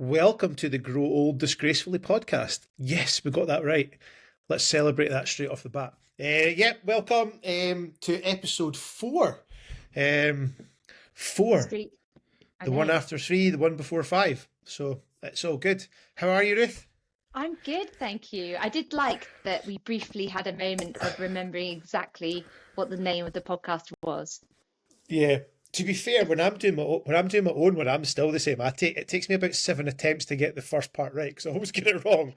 welcome to the Grow Old Disgracefully podcast. Yes, we got that right. Let's celebrate that straight off the bat. Welcome to episode 4. Four. Street. The one after 3, the one before 5. So it's all good. How are you, Ruth? I'm good, thank you. I did like that we briefly had a moment of remembering exactly what the name of the podcast was. Yeah. To be fair, when I'm doing my own one, I'm still the same. It takes me about 7 attempts to get the first part right because I always get it wrong.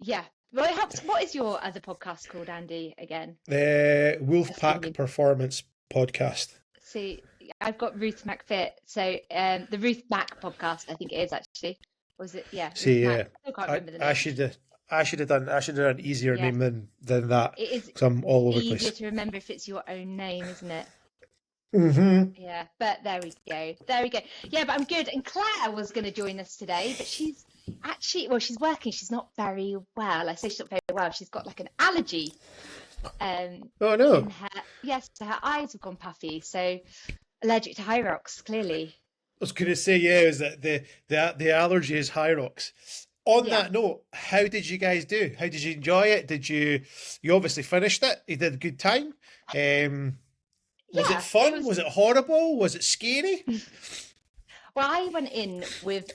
Yeah. Well, it helps. What is your other podcast called, Andy, again? The Wolfpack Performance Podcast. See, I've got Ruth McFit. So the Ruth Mac podcast, I think it is actually. Was it? Yeah. See, yeah. I can't remember the name. I should have done an easier name than that. It is because I'm all over the place. Easier to remember if it's your own name, isn't it? Mm-hmm. Yeah, but there we go. Yeah, but I'm good. And Claire was going to join us today, but she's she's working. She's not very well. I say she's not very well. She's got like an allergy. Oh no. Her eyes have gone puffy. So allergic to Hyrox, clearly. I was going to say, is that the allergy is Hyrox. On that note, how did you guys do? How did you enjoy it? You obviously finished it? You did a good time? Was it fun? Was it horrible? Was it scary? Well, I went in with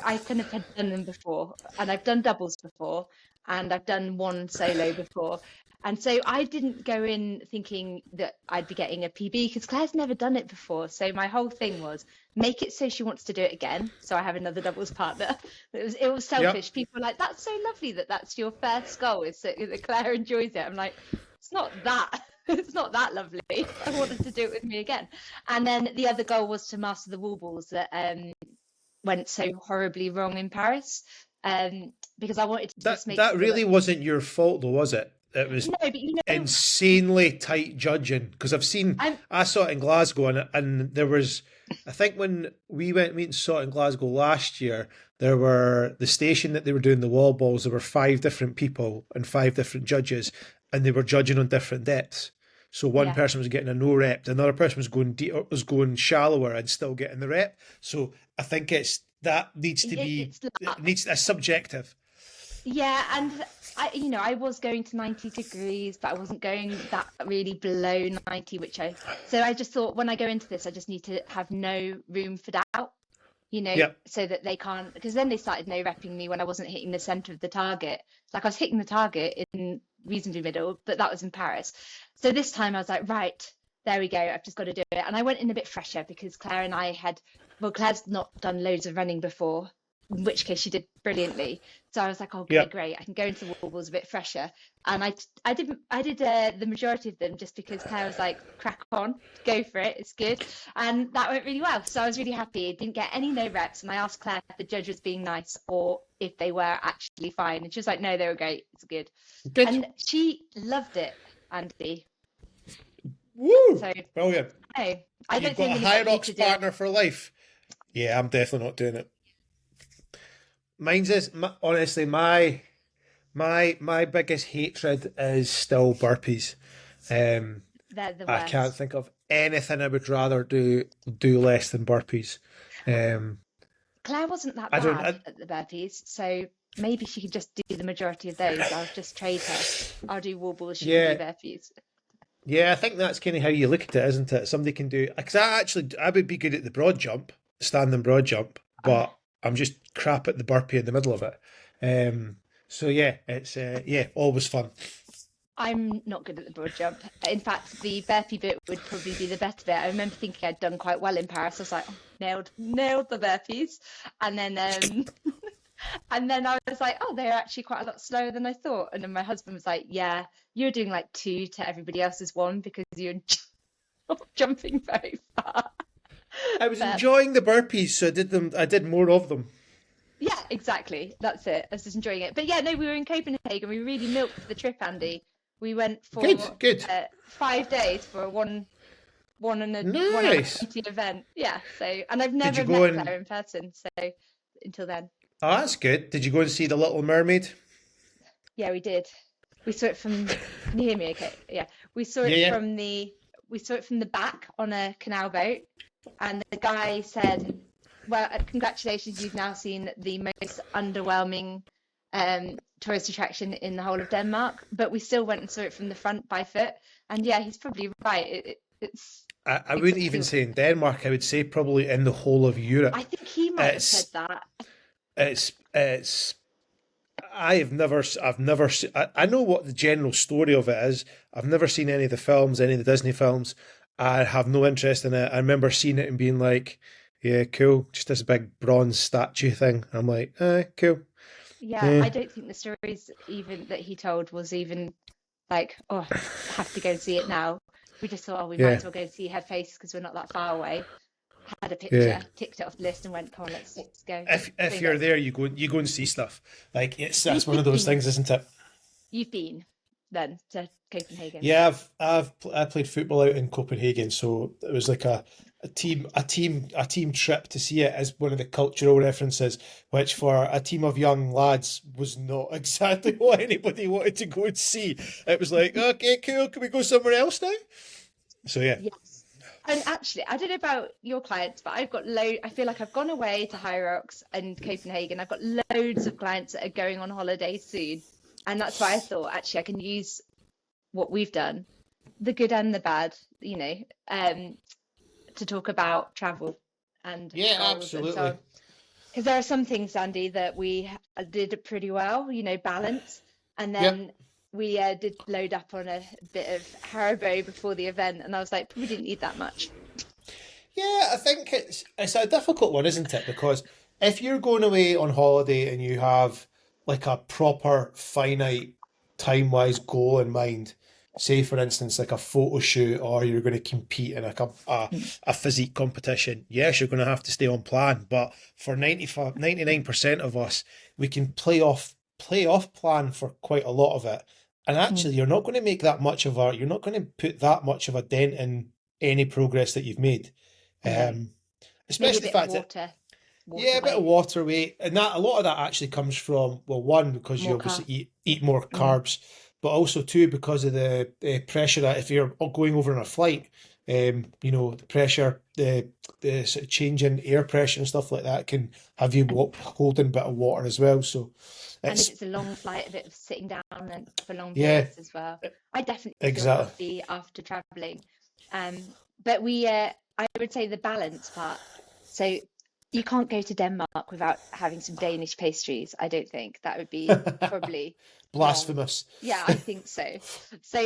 I kind of had done them before, and I've done doubles before, and I've done one solo before. And so I didn't go in thinking that I'd be getting a PB because Claire's never done it before. So my whole thing was make it so she wants to do it again. So I have another doubles partner. It was selfish. Yep. People are like, that's so lovely that's your first goal is that Claire enjoys it. I'm like, it's not that. It's not that lovely. I wanted to do it with me again. And then the other goal was to master the wall balls that went so horribly wrong in Paris. Because I wanted to just make that really wasn't your fault though, was it? It was insanely tight judging because I saw it in Glasgow and there was, I think when we went and saw it in Glasgow last year, there were the station that they were doing the wall balls, there were 5 different people and 5 different judges and they were judging on different depths. So one person was getting a no rep, another person was going deep, was going shallower and still getting the rep. So I think it's subjective. Yeah, and I was going to 90 degrees, but I wasn't going that really below 90, so I just thought when I go into this, I just need to have no room for doubt, so that they can't, because then they started no repping me when I wasn't hitting the center of the target. Like I was hitting the target in reasonably middle, but that was in Paris. So this time I was like, right, there we go. I've just got to do it. And I went in a bit fresher because Claire and I Claire's not done loads of running before, in which case she did brilliantly. So I was like, okay, great. I can go into the wall balls a bit fresher. And I did the majority of them just because Claire was like, crack on, go for it. It's good. And that went really well. So I was really happy. I didn't get any no reps. And I asked Claire if the judge was being nice or if they were actually fine. And she was like, no, they were great. It's good. And she loved it, Andy. Woo! So, brilliant. I You've don't got think a Hyrox partner for life. Yeah, I'm definitely not doing it. Mine's is honestly my biggest hatred is still burpees. They're the worst. I can't think of anything I would rather do less than burpees. Claire wasn't that bad at the burpees, so maybe she could just do the majority of those. I'll just trade her. I'll do wall balls, she can do burpees. Yeah, I think that's kind of how you look at it, isn't it? Somebody can do, because I would be good at the broad jump, standing broad jump, but I'm just crap at the burpee in the middle of it. So yeah, it's always fun. I'm not good at the broad jump. In fact, the burpee bit would probably be the better bit. I remember thinking I'd done quite well in Paris. I was like, nailed the burpees. And then and then I was like, they're actually quite a lot slower than I thought. And then my husband was like, yeah, you're doing like 2 to everybody else's 1 because you're not jumping very far. I was enjoying the burpees, so I did more of them. Yeah, exactly. That's it. I was just enjoying it. But yeah, no, we were in Copenhagen. We really milked the trip, Andy. We went for good. 5 days for a one and a nice. 1 event. Yeah. So, and I've never met Claire in person. So until then. Oh, that's good. Did you go and see The Little Mermaid? Yeah, we did. We saw it from. Can you hear me? Okay. Yeah. We saw it from the. We saw it from the back on a canal boat, and the guy said, well, congratulations, you've now seen the most underwhelming tourist attraction in the whole of Denmark, but we still went and saw it from the front by foot. And yeah, he's probably right. It's I wouldn't even exactly. say in Denmark. I would say probably in the whole of I Europe. think he might have said It's that. it's. I've never. I know what the general story of it is. I've never seen any of the films, any of the Disney films. I have no interest in it. I remember seeing it and being like, "Yeah, cool." Just this big bronze statue thing. I'm like, cool. Yeah, Yeah, I don't think the stories even that he told was even like, oh, I have to go and see it now. We just thought, oh, we might yeah, as well go see her face because we're not that far away. Had a yeah. picture, ticked it off the list, and went, come on, let's go. If So you're that's there, you go and see stuff. Like it's you've that's one of those been, things, isn't it? you've been then to Copenhagen. Yeah, I played football out in Copenhagen, so it was like a team trip to see it as one of the cultural references, which for a team of young lads was not exactly what anybody wanted to go and see. It was like, okay, cool, can we go somewhere else now? So yeah, Yes. And actually, I don't know about your clients, but I've got I feel like I've gone away to Hyrox and Copenhagen. I've got loads of clients that are going on holiday soon. And that's why I thought actually I can use what we've done, the good and the bad, um, to talk about travel and yeah, goals and so absolutely. on. Because there are some things, Andy, that we did pretty well, balance. And Yep. then we did load up on a bit of Haribo before the event. And I was like, probably didn't need that much. Yeah, I think it's a difficult one, isn't it? Because if you're going away on holiday and you have like a proper finite time-wise goal in mind, say for instance like a photo shoot or you're going to compete in a physique competition, yes, you're going to have to stay on plan. But for 99% of us, we can play off plan for quite a lot of it. And Mm. actually, you're not going to put that much of a dent in any progress that you've made. No, Um, maybe a especially the bit of fact that, water yeah, a bit of weight, water weight, and that a lot of that actually comes from, well, one, because you more obviously car. eat more Mm. carbs, but also two, because of the pressure that if you're going over on a flight, the pressure, the sort of change in air pressure and stuff like that can have you And holding a bit of water as well. So and if it's it's a long flight, a bit of sitting down and for long yeah, periods as well. I definitely feel exactly. grumpy after traveling. But I would say the balance part. So you can't go to Denmark without having some Danish pastries. I don't think that would be probably wrong. Blasphemous. Yeah, I think so. So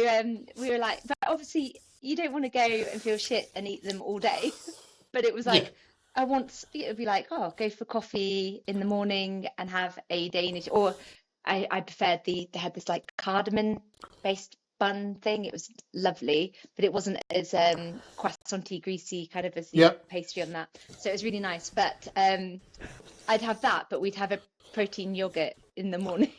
we were like, but obviously you don't want to go and feel shit and eat them all day. But it was Yeah, like it would be like, oh, go for coffee in the morning and have a Danish, or I preferred they had this like cardamom based bun thing. It was lovely, but it wasn't as croissanty greasy kind of as the yeah, pastry on that. So it was really nice. But I'd have that, but we'd have a protein yogurt in the morning,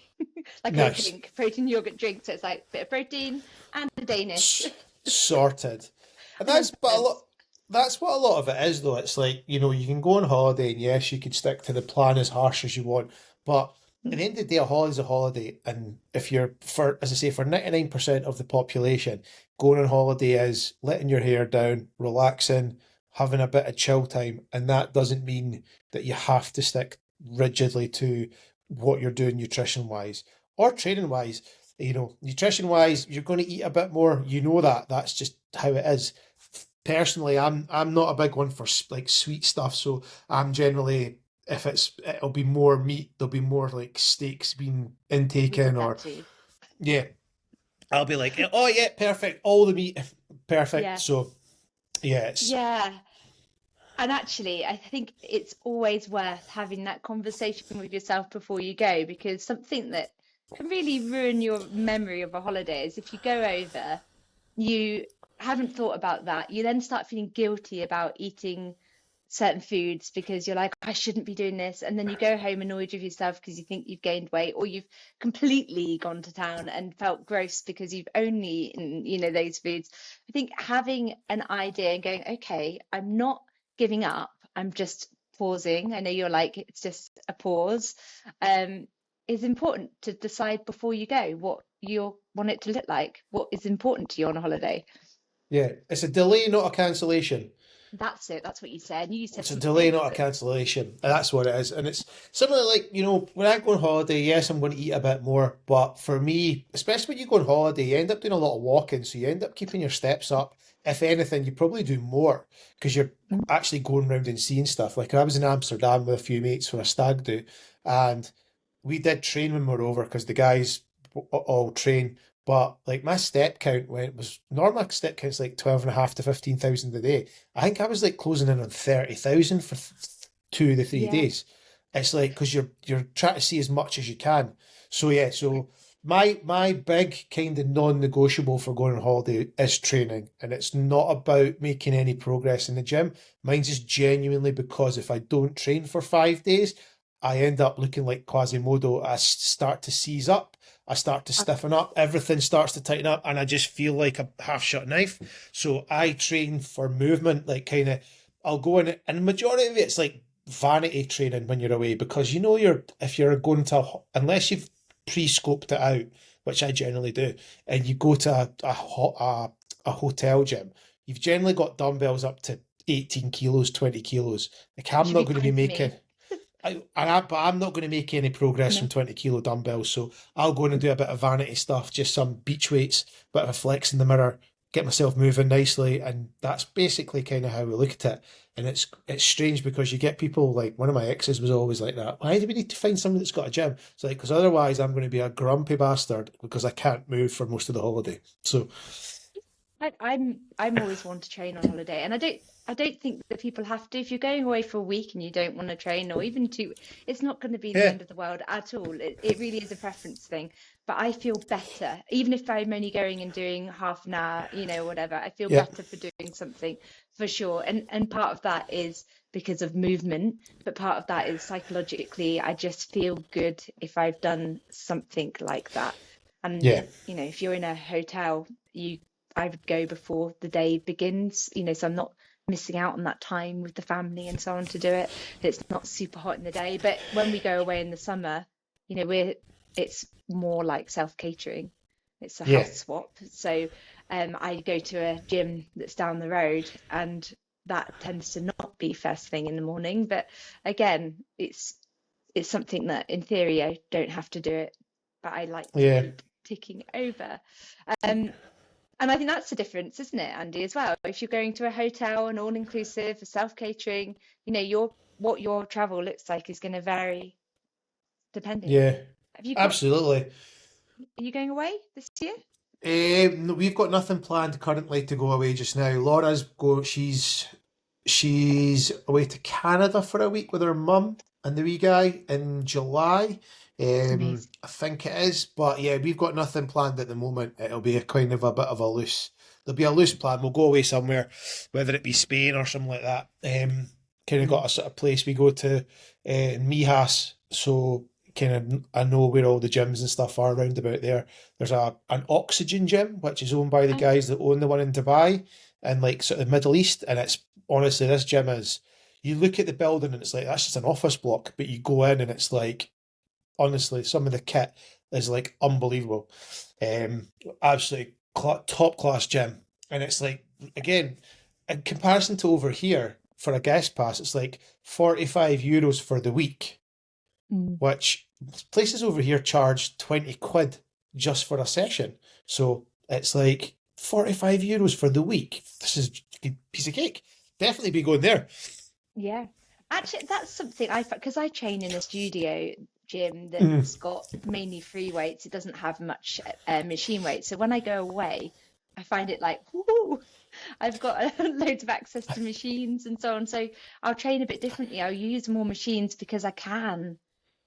like a nice. drink, protein yogurt drink. So it's like a bit of protein and a Danish. Sorted. And And then balance. that's what a lot of it is though. It's like, you can go on holiday and yes, you could stick to the plan as harsh as you want. But at the end of the day, a holiday's a holiday. And if you're as I say, for 99% of the population, going on holiday is letting your hair down, relaxing, having a bit of chill time. And that doesn't mean that you have to stick rigidly to what you're doing nutrition wise or training wise. Nutrition wise, you're going to eat a bit more. You know that. That's just how it is. Personally, I'm not a big one for like sweet stuff, so I'm generally if it'll be more meat, there'll be more like steaks being We did intaken that or too. yeah, I'll be like, oh yeah, perfect, all the meat, perfect. Yeah. So yeah, it's Yeah. And actually, I think it's always worth having that conversation with yourself before you go, because something that can really ruin your memory of a holiday is if you go over, you haven't thought about that. You then start feeling guilty about eating certain foods because you're like, I shouldn't be doing this. And then you go home annoyed with yourself because you think you've gained weight, or you've completely gone to town and felt gross because you've only eaten, those foods. I think having an idea and going, okay, I'm not giving up, I'm just pausing. I know you're like, it's just a pause. Is important to decide before you go what you want it to look like, what is important to you on a holiday. yeah, it's a delay, not a cancellation. That's it. That's what you said. You said It's a something delay, else not a cancellation. And that's what it is. And it's similar like, when I go on holiday, yes, I'm going to eat a bit more. But for me, especially when you go on holiday, you end up doing a lot of walking. So you end up keeping your steps up. If anything, you probably do more because you're actually going around and seeing stuff. Like I was in Amsterdam with a few mates for a stag do, and we did train when we were over because the guys all train. But like my step count was normal step count's like 12.5 to 15,000 a day. I think I was like closing in on 30,000 for 2 to 3 days. It's like because you're trying to see as much as you can. So yeah, so my big kind of non-negotiable for going on holiday is training, and it's not about making any progress in the gym. Mine's just genuinely because if I don't train for 5 days, I end up looking like Quasimodo. I start to seize up. I start to stiffen up. Everything starts to tighten up, and I just feel like a half-shut knife. So I train for movement, like kind of. I'll go in, and the majority of it's like vanity training when you're away because if you're going to unless you've pre-scoped it out, which I generally do, and you go to a hotel gym, you've generally got dumbbells up to 18 kilos, 20 kilos. Like I'm not going to be making. But I'm not going to make any progress from 20 kilo dumbbells. So I'll go in and do a bit of vanity stuff, just some beach weights, bit of a flex in the mirror, get myself moving nicely. And that's basically kind of how we look at it. And it's strange because you get people like one of my exes was always like that. Why do we need to find somebody that's got a gym? It's like, because otherwise I'm going to be a grumpy bastard because I can't move for most of the holiday. So I'm always one to train on holiday, and I don't think that people have to. If you're going away for a week and you don't want to train, or even two, it's not going to be the yeah, end of the world at all. It really is a preference thing. But I feel better, even if I'm only going and doing half an hour, whatever. I feel yeah, better for doing something for sure. And part of that is because of movement, but part of that is psychologically. I just feel good if I've done something like that. And yeah, if you're in a hotel, I would go before the day begins, so I'm not missing out on that time with the family and so on to do it. It's not super hot in the day, but when we go away in the summer, it's more like self-catering. It's a yeah, house swap. So I go to a gym that's down the road, and that tends to not be first thing in the morning. But again, it's something that in theory I don't have to do it, but I like to yeah. keep ticking over. Um, and I think that's the difference, isn't it, Andy, as well? If you're going to a hotel, an all-inclusive, a self-catering, what your travel looks like is going to vary depending. Yeah, Have you got, absolutely. are you going away this year? No, we've got nothing planned currently to go away just now. Laura's go. She's away to Canada for a week with her mum and the wee guy in July. Amazing. I think it is, but yeah, we've got nothing planned at the moment. It'll be a kind of a bit of a loose. There'll be a loose plan. We'll go away somewhere, whether it be Spain or something like that. Kind of got a sort of place we go to in Mijas, so kind of I know where all the gyms and stuff are around about there. There's an oxygen gym which is owned by the Oh, guys that own the one in Dubai and like sort of Middle East, and it's honestly this gym is. You look at the building and it's like that's just an office block, but you go in and it's like honestly some of the kit is like unbelievable, um, absolutely top class gym, and it's like again in comparison to over here for a guest pass, it's like €45 for the week, mm, which places over here charge 20 quid just for a session. So it's like €45 for the week. This is a piece of cake. Definitely be going there. yeah. Actually, that's something because I train in a studio gym Mm. that's got mainly free weights. It doesn't have much machine weight. So when I go away, I find it like, whoo, I've got loads of access to machines and so on. So I'll train a bit differently. I'll use more machines because I can,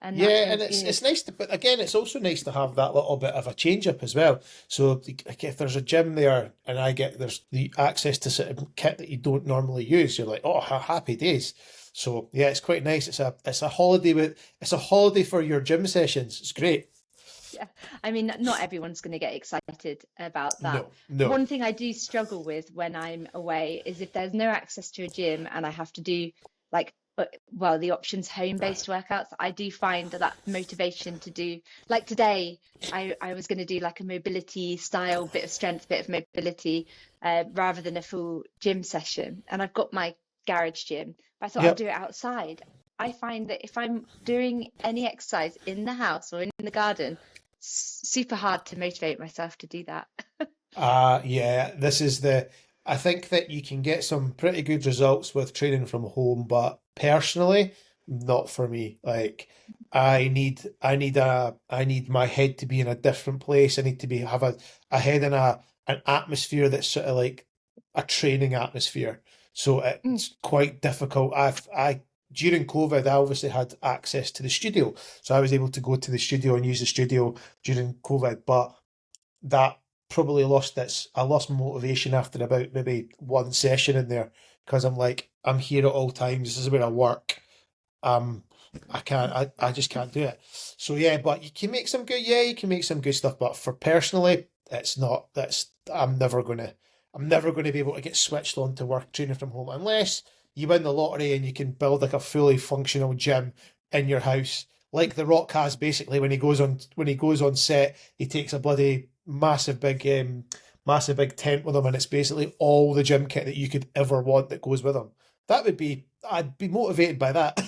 and that Yeah, and feels it's good. nice to, but again, it's also nice to have that little bit of a change up as well. So like if there's a gym there and there's the access to sort of kit that you don't normally use, you're like, oh, happy days. So yeah, it's quite nice. It's a holiday for your gym sessions. It's great. Yeah, I mean, not everyone's going to get excited about that. No, no. One thing I do struggle with when I'm away is if there's no access to a gym and I have to do like well, the options home-based workouts, I do find that motivation to do, like today, I was going to do like a mobility style, bit of strength, bit of mobility, rather than a full gym session. And I've got my garage gym, but I thought I'll Yep. do it outside. I find that if I'm doing any exercise in the house or in the garden, super hard to motivate myself to do that. Yeah, I think that you can get some pretty good results with training from home, but personally, not for me. Like, I need my head to be in a different place. I need to have a head in an atmosphere that's sort of like a training atmosphere. So Mm. it's quite difficult. During COVID, I obviously had access to the studio, so I was able to go to the studio and use the studio during COVID, but that probably I lost motivation after about maybe one session in there because I'm like, I'm here at all times. This is where I work. Um, I just can't do it. So yeah, but you can make some good stuff. But for personally, it's not, I'm never gonna be able to get switched on to work training from home unless you win the lottery and you can build like a fully functional gym in your house. Like The Rock has basically when he goes on set, he takes a bloody massive big tent with him, and it's basically all the gym kit that you could ever want that goes with him. I'd be motivated by that.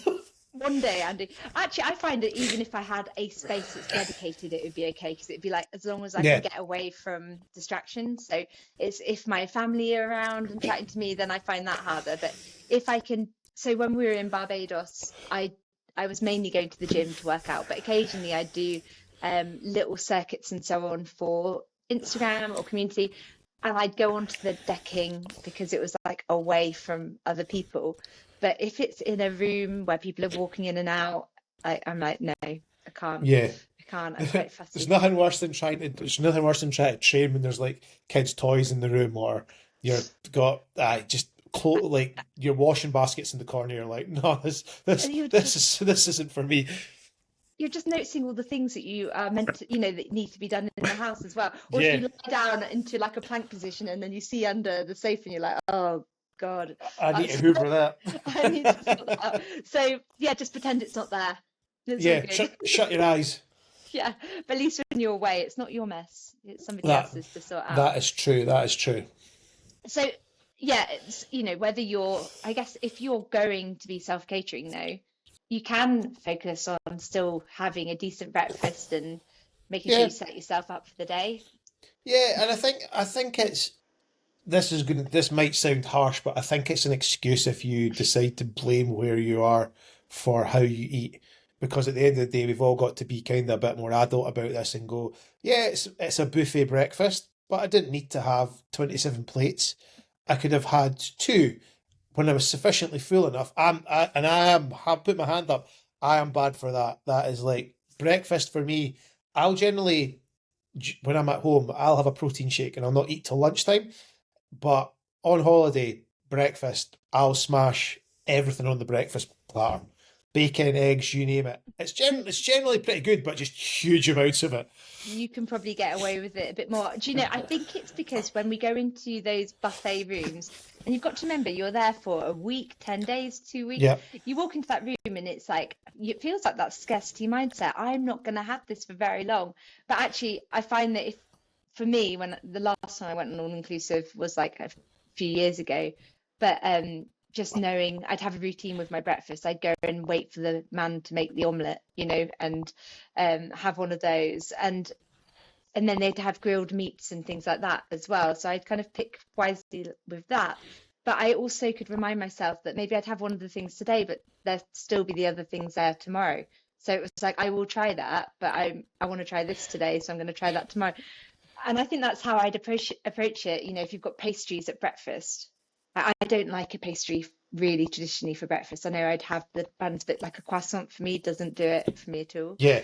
One day, Andy. Actually, I find that even if I had a space that's dedicated, it would be okay because it'd be like as long as I can Yeah, get away from distractions. So it's if my family are around and chatting to me, then I find that harder. But if I can, so when we were in Barbados, I was mainly going to the gym to work out, but occasionally I do little circuits and so on for Instagram or community, and I'd go onto the decking because it was like away from other people. But if it's in a room where people are walking in and out, I'm like, no, I can't. yeah. I can't. I'm quite There's fussy. nothing worse than trying to train when there's like kids' toys in the room or you're got just like your washing baskets in the corner. You're like, no, And this isn't for me. you're just noticing all the things that you are meant to, that need to be done in the house as well. Or if Yeah, you lie down into like a plank position and then you see under the sofa and you're like, oh God, I need to that's hoover that. I need to sort that out. So yeah, just pretend it's not there. It's all Yeah, good. shut your eyes. Yeah, but at least when you're away, it's not your mess. It's somebody That else's to sort out. that is true. That is true. So yeah, it's whether I guess if you're going to be self-catering though, you can focus on still having a decent breakfast and making sure Yeah, you set yourself up for the day. yeah, and I think this might sound harsh, but I think it's an excuse if you decide to blame where you are for how you eat. Because at the end of the day, we've all got to be kind of a bit more adult about this and go, yeah, it's a buffet breakfast, but I didn't need to have 27 plates. I could have had two when I was sufficiently full enough. I'll put my hand up. I am bad for that. That is like breakfast for me. I'll generally, when I'm at home, I'll have a protein shake and I'll not eat till lunchtime. But on holiday, breakfast, I'll smash everything on the breakfast platter. Bacon, eggs, you name it. It's generally pretty good, but just huge amounts of it. You can probably get away with it a bit more. Do you know, I think it's because when we go into those buffet rooms, and you've got to remember you're there for a week, 10 days, 2 weeks, Yeah, you walk into that room and it's like, it feels like that scarcity mindset. I'm not going to have this for very long. But actually, I find that for me, when the last time I went on all inclusive was like a few years ago, but just knowing I'd have a routine with my breakfast. I'd go and wait for the man to make the omelette, and have one of those, and then they'd have grilled meats and things like that as well. So I'd kind of pick wisely with that. But I also could remind myself that maybe I'd have one of the things today, but there'd still be the other things there tomorrow. So it was like I will try that, but I want to try this today, so I'm going to try that tomorrow. And I think that's how I'd approach it. If you've got pastries at breakfast, I don't like a pastry really traditionally for breakfast. I know I'd have the buns, but like a croissant for me doesn't do it for me at all. yeah,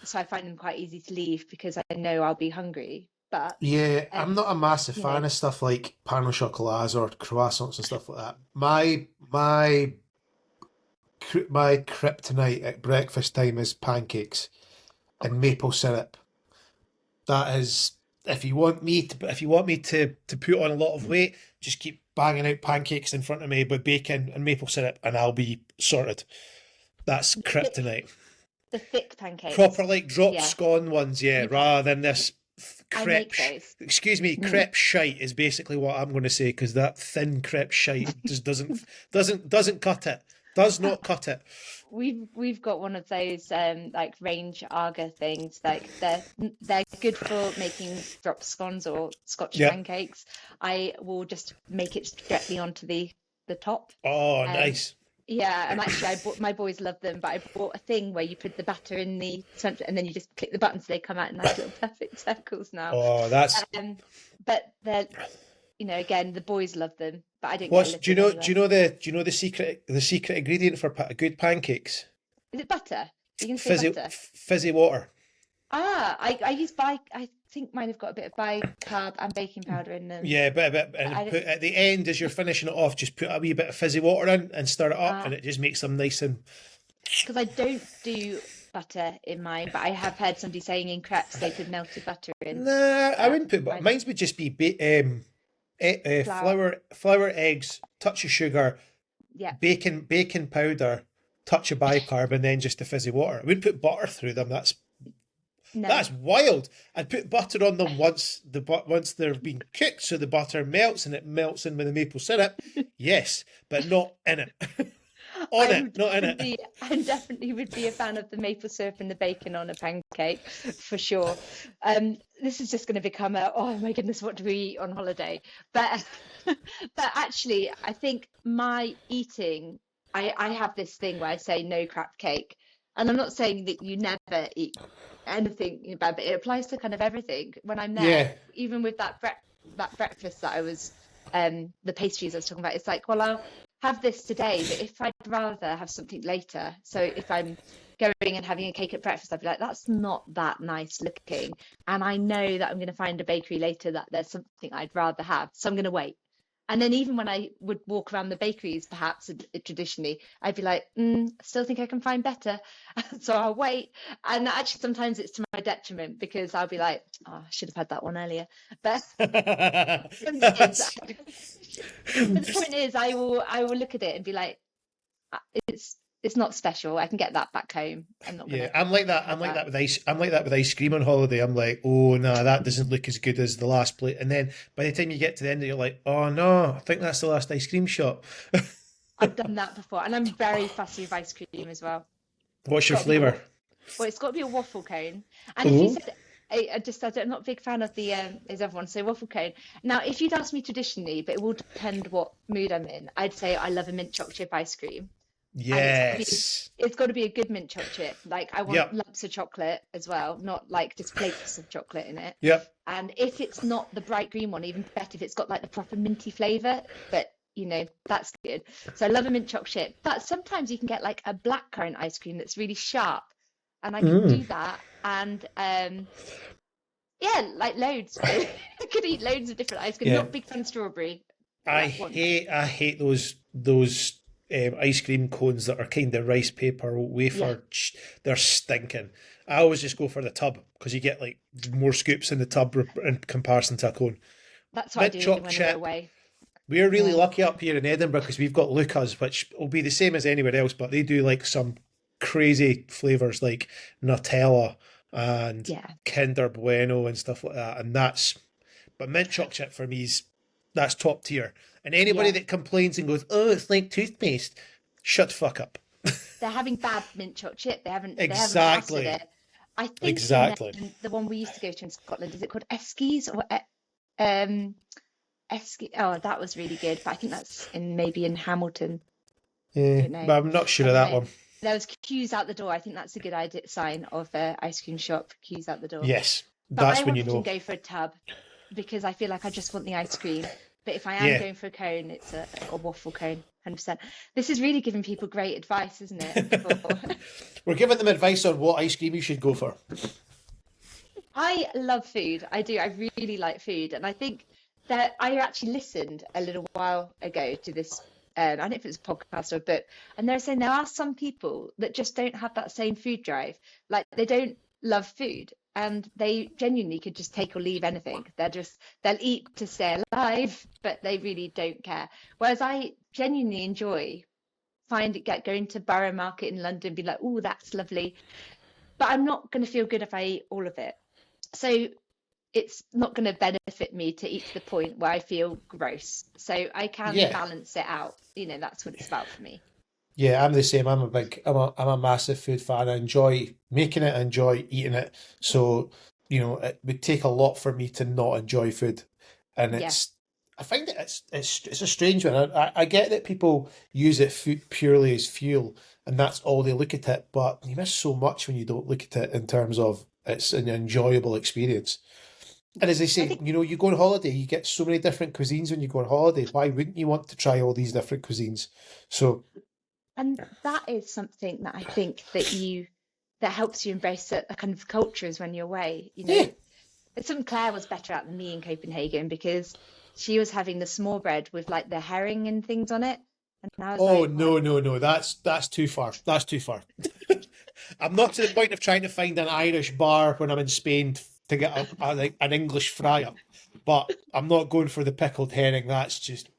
So I find them quite easy to leave because I know I'll be hungry. But yeah. I'm um, not a massive you fan know, of stuff like pain au chocolat or croissants and stuff like that. My kryptonite at breakfast time is pancakes and okay, maple syrup. That is, if you want me to put on a lot of weight, just keep banging out pancakes in front of me with bacon and maple syrup, and I'll be sorted. That's kryptonite. The thick pancakes. Proper like drop scone ones, rather than this crepe. Excuse me, crepe shite is basically what I'm going to say, because that thin crepe shite just doesn't cut it. Does not cut it. We've got one of those like range Arga things. Like they're good for making drop scones or Scotch pancakes. I will just make it directly onto the top. Oh, nice. Yeah, and actually, my boys love them. But I bought a thing where you put the batter in the center, and then you just click the button, so they come out in nice little perfect circles now. Oh, that's. But they're, again, the boys love them. But I didn't. Do you know the secret ingredient for good pancakes? Is it butter? You can say butter. Fizzy water. I use I think mine have got a bit of bicarb and baking powder in them. Yeah, but at the end, as you're finishing it off, just put a wee bit of fizzy water in and stir it up, and it just makes them nice and. Because I don't do butter in mine, but I have heard somebody saying in crepes they put melted butter in. Nah, I wouldn't put butter. Mine would just be flour, eggs, touch of sugar, baking powder, touch of bicarb, and then just the fizzy water. I wouldn't put butter through them. That's wild. I'd put butter on them once they've been cooked, so the butter melts and it melts in with the maple syrup. Yes, but not in it. Not in it. I definitely would be a fan of the maple syrup and the bacon on a pancake, for sure. This is just going to become oh my goodness, what do we eat on holiday? But actually, I think my eating, I have this thing where I say no crap cake. And I'm not saying that you never eat anything bad, but it applies to kind of everything. When I'm there, even with that breakfast that I was, the pastries I was talking about, it's like, well, I'll have this today, but if I'd rather have something later. So if I'm going and having a cake at breakfast, I'd be like, that's not that nice looking. And I know that I'm going to find a bakery later that there's something I'd rather have. So I'm going to wait. And then even when I would walk around the bakeries, perhaps traditionally, I'd be like, I still think I can find better. So I'll wait. And actually, sometimes it's to my detriment, because I'll be like, I should have had that one earlier. But the point is, I will look at it and be like, it's not special. I can get that back home. I'm like that. I'm like that with ice cream on holiday. I'm like, oh no, that doesn't look as good as the last plate. And then by the time you get to the end, you're like, oh no, I think that's the last ice cream shop. I've done that before, and I'm very fussy with ice cream as well. What's your flavour? Well, it's got to be a waffle cone. And if you said, I'm not a big fan of the as everyone say waffle cone. Now, if you'd ask me traditionally, but it will depend what mood I'm in, I'd say I love a mint chocolate chip ice cream. Yes, it's got to be a good mint chocolate chip. Like, I want lumps of chocolate as well, not like just flakes of chocolate in it. Yep. And if it's not the bright green one, even better if it's got like the proper minty flavour. But that's good. So I love a mint chocolate chip. But sometimes you can get like a blackcurrant ice cream that's really sharp, and I can do that. And like loads. I could eat loads of different ice cream. Not big fan of strawberry. I hate those ice cream cones that are kind of rice paper wafer. They're stinking. I always just go for the tub, because you get like more scoops in the tub in comparison to a cone. That's what I do when we're away. We're really lucky up here in Edinburgh, because we've got Lucas, which will be the same as anywhere else, but they do like some crazy flavours like Nutella and Kinder Bueno and stuff like that. But mint chocolate chip for me that's top tier. And anybody that complains and goes, oh, it's like toothpaste, shut the fuck up. They're having bad mint chocolate chip. They haven't exactly. They haven't it. I think the one we used to go to in Scotland, is it called Eskies or Eski? Oh, that was really good. But I think that's maybe in Hamilton. Yeah, but I'm not sure of that one. There was queues out the door. I think that's a good sign of an ice cream shop. Queues out the door. Yes, that's when you know. I often go for a tub, because I feel like I just want the ice cream. But if I am going for a cone, it's a waffle cone, 100%. This is really giving people great advice, isn't it? We're giving them advice on what ice cream you should go for. I love food. I do. I really like food. And I think that I actually listened a little while ago to this, I don't know if it's a podcast or a book, and they're saying there are some people that just don't have that same food drive. Like, they don't love food. and they genuinely could just take or leave anything. They'll eat to stay alive, but they really don't care. Whereas I genuinely enjoy going to Borough Market in London, be like, oh, that's lovely, but I'm not going to feel good if I eat all of it. So it's not going to benefit me to eat to the point where I feel gross. So I can balance it out. That's what it's about for me. Yeah, I'm the same. I'm a massive food fan. I enjoy making it, I enjoy eating it. So, it would take a lot for me to not enjoy food. And I find that it's a strange one. I get that people use it purely as fuel, and that's all they look at it, but you miss so much when you don't look at it in terms of it's an enjoyable experience. And as I say, you go on holiday, you get so many different cuisines when you go on holiday. Why wouldn't you want to try all these different cuisines? So, and that is something that I think that helps you embrace a kind of cultures when you're away. Some Claire was better at than me in Copenhagen, because she was having the small bread with like the herring and things on it. And I was no, that's too far. That's too far. I'm not to the point of trying to find an Irish bar when I'm in Spain to get an English fryer, but I'm not going for the pickled herring. That's just.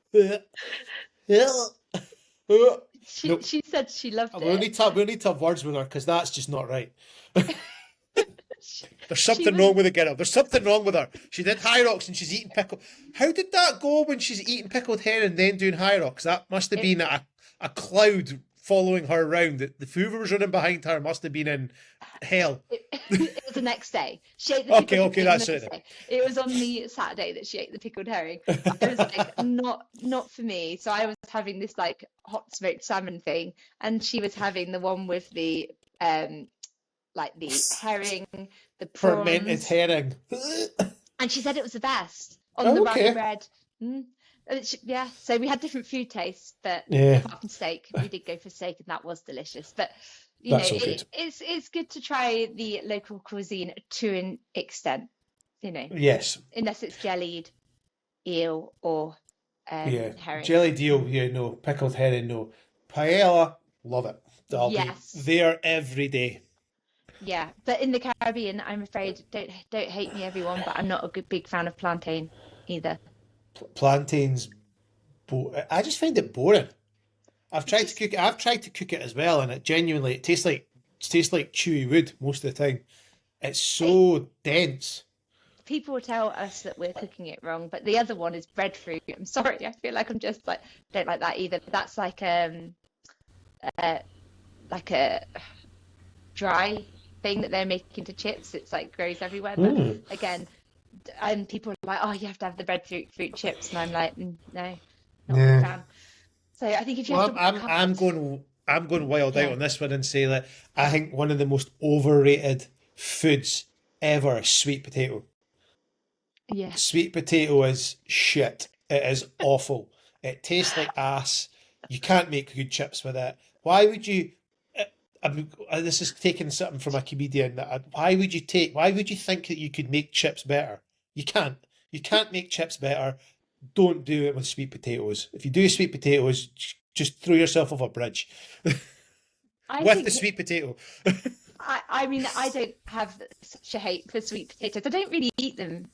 She said she loved it. We need to have words with her, because that's just not right. There's something wrong with the girl. There's something wrong with her. She did Hyrox and she's eating pickle. How did that go when she's eating pickled herring and then doing Hyrox? That must have been a cloud following her around. The Foovers running behind her must have been in hell. It was the next day. She ate the okay, that's it. It was on the Saturday that she ate the pickled herring. I was like, not for me. So I was having this like hot smoked salmon thing, and she was having the one with the like the herring, the prawns. Fermented herring. And she said it was the best on the rye bread. Yeah, so we had different food tastes, but apart from steak, we did go for steak, and that was delicious. But it's good to try the local cuisine to an extent, Yes. Unless it's jellied eel or herring. Jellied eel, no. Pickled herring, no. Paella, love it. I'll be there every day. Yeah, but in the Caribbean, I'm afraid, don't hate me, everyone, but I'm not a big fan of plantain either. Plantains, I just find it boring. I've tried to cook it. I've tried to cook it as well, and it tastes like chewy wood most of the time. It's so dense. People will tell us that we're cooking it wrong, but the other one is breadfruit. I'm sorry, I feel like I'm just like don't like that either. But that's like a dry thing that they're making to chips. It's like grows everywhere. But again, and people are like, oh, you have to have the breadfruit chips, and I'm like, no, not a fan. So I think if you have to I'm going wild out on this one and say that I think one of the most overrated foods ever is sweet potato. Yeah. Sweet potato is shit. It is awful. It tastes like ass. You can't make good chips with it. Why would you? This is taking something from a comedian. Why would you think that you could make chips better? You can't. You can't make chips better. Don't do it with sweet potatoes. If you do sweet potatoes, just throw yourself off a bridge with the sweet potato. I mean, I don't have such a hate for sweet potatoes. I don't really eat them.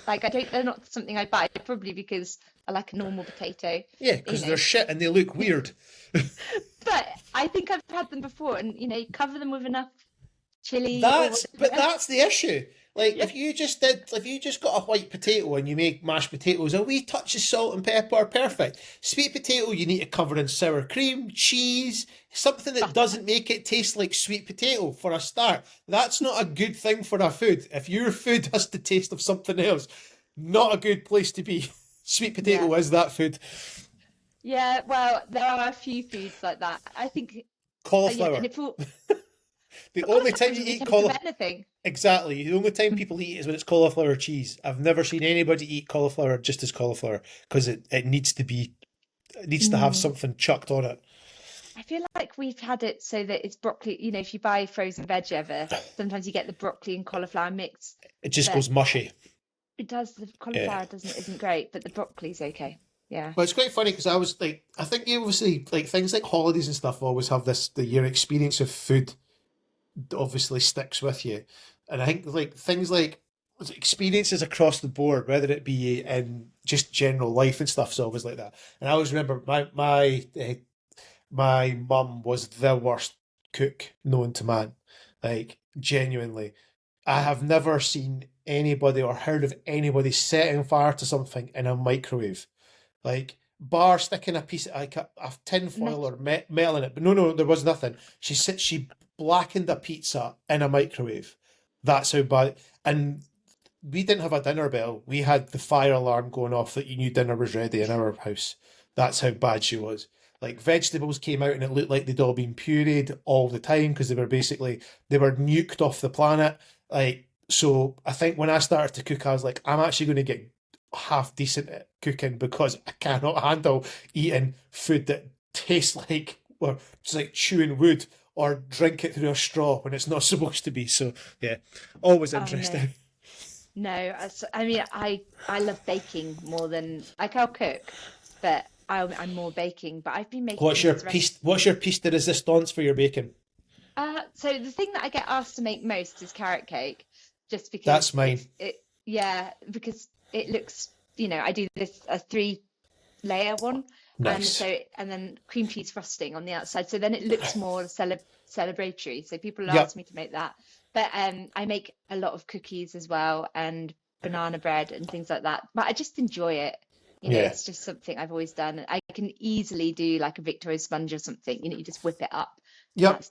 Like, they're not something I buy, probably because I like a normal potato. Yeah, because they're shit and they look weird. But I think I've had them before, and you cover them with enough chili. That's the issue. Like, if you just got a white potato and you make mashed potatoes, a wee touch of salt and pepper, perfect. Sweet potato, you need to cover in sour cream, cheese, something that doesn't make it taste like sweet potato for a start. That's not a good thing for a food. If your food has the taste of something else, not a good place to be. Sweet potato is that food. Yeah, well, there are a few foods like that. I think cauliflower. The only time you eat cauliflower, exactly. The only time people eat it is when it's cauliflower cheese. I've never seen anybody eat cauliflower just as cauliflower, because it needs to have something chucked on it. I feel like we've had it so that it's broccoli. If you buy frozen veg ever, sometimes you get the broccoli and cauliflower mix. It just goes mushy. It does. The cauliflower isn't great, but the broccoli's okay. Yeah. Well, it's quite funny because I think you obviously, like, things like holidays and stuff always have your experience of food obviously sticks with you. And I think like things like experiences across the board, whether it be in just general life and stuff, is always like that. And I always remember my mum was the worst cook known to man. Like, genuinely. I have never seen anybody or heard of anybody setting fire to something in a microwave. Like, bar sticking a piece of like a tin foil or metal in it. But no, there was nothing. She blackened a pizza in a microwave. That's how bad. And we didn't have a dinner bell. We had the fire alarm going off that you knew dinner was ready in our house. That's how bad she was. Like, vegetables came out and it looked like they'd all been pureed all the time because they were nuked off the planet. Like, so I think when I started to cook, I was like, I'm actually going to get half decent at cooking because I cannot handle eating food that tastes like, or just like chewing wood or drink it through a straw when it's not supposed to be. So yeah, always interesting. No, I mean, I love baking more than, like, I'll cook, but I'm more baking. But I've been making. What's your piece de resistance for your baking? So the thing that I get asked to make most is carrot cake, just because that's mine. Because it looks, I do this a 3-layer one, nice. and then cream cheese frosting on the outside, so then it looks more celebratory. So people ask me to make that. But I make a lot of cookies as well and banana bread and things like that. But I just enjoy it. It's just something I've always done. I can easily do like a Victoria sponge or something. You just whip it up. Yep. That's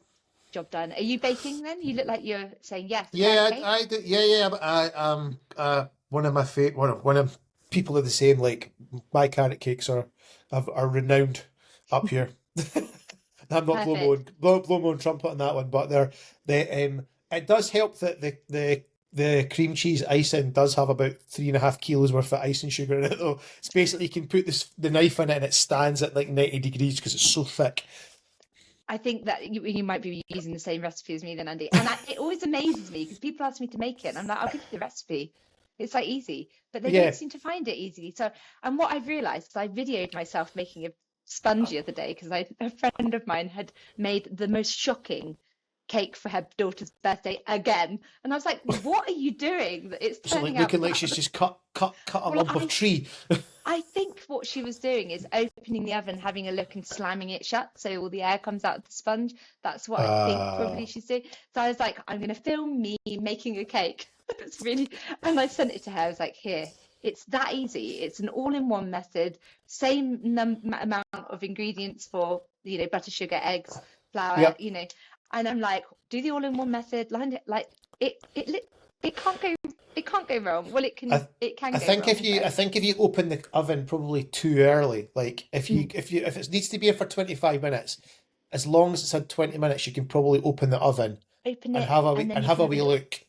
job done. Are you baking then? You look like you're saying yes. Yeah, I do. Yeah. But one of my one of people are the same. Like, my carrot cakes are renowned up here. I'm not blowing my own trumpet on that one, but it does help that the cream cheese icing does have about 3.5 kilos worth of icing sugar in it, though. It's basically, you can put the knife in it and it stands at like 90 degrees because it's so thick. I think that you might be using the same recipe as me then, Andy. And it always amazes me because people ask me to make it and I'm like, I'll give you the recipe. It's like easy, but they don't seem to find it easy. So, and what I've realized is I videoed myself making a sponge the other day because a friend of mine had made the most shocking cake for her daughter's birthday again, and I was like, what are you doing? It's turning out looking like she's just cut a lump of tree. I think what she was doing is opening the oven, having a look and slamming it shut so all the air comes out of the sponge. That's what I think probably she's doing. So I was like, I'm going to film me making a cake. It's really, and I sent it to her. I was like, here, it's that easy. It's an all-in-one method, same amount of ingredients for, butter, sugar, eggs, flour, and I'm like, do the all-in-one method, line it, like it can't go wrong. Well, it can. I think if you open the oven probably too early, like if it needs to be in for 25 minutes, as long as it's had 20 minutes, you can probably open the oven and have a wee look.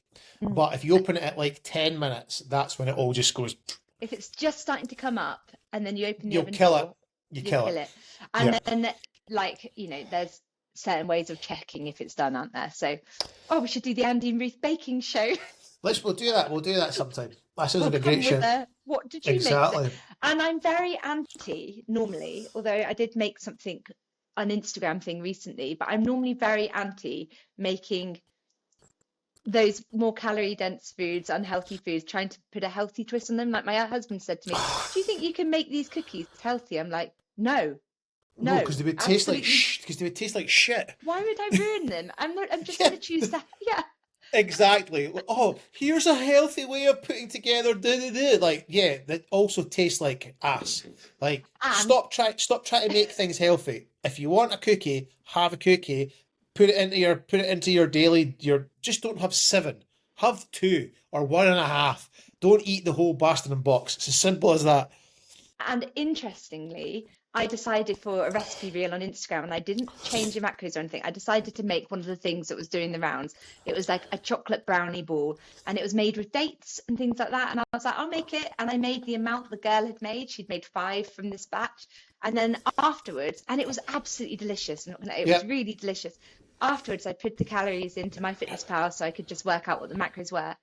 But if you open it at like 10 minutes, that's when it all just goes. If it's just starting to come up, and then you open the oven, you'll kill it. And then, there's certain ways of checking if it's done, aren't there? So, we should do the Andy and Ruth baking show. We'll do that. We'll do that sometime. That sounds like a great show. What did you make? And I'm very anti normally, although I did make something, an Instagram thing recently, but I'm normally very anti making those more calorie dense foods, unhealthy foods, trying to put a healthy twist on them. Like my husband said to me, do you think you can make these cookies healthy? I'm like, no, because they would taste like shit. Why would I ruin them? I'm just going to choose that. Yeah. Exactly. Oh, here's a healthy way of putting together. Like, yeah, that also tastes like ass. Like, stop trying to make things healthy. If you want a cookie, have a cookie. Put it into your daily. Just don't have 7. Have 2 or 1.5. Don't eat the whole bastard in box. It's as simple as that. And interestingly, I decided for a recipe reel on Instagram, and I didn't change the macros or anything. I decided to make one of the things that was doing the rounds. It was like a chocolate brownie ball, and it was made with dates and things like that. And I was like, I'll make it. And I made the amount the girl had made. She'd made 5 from this batch. And then afterwards, and it was absolutely delicious. It was really delicious. Afterwards, I put the calories into MyFitnessPal so I could just work out what the macros were.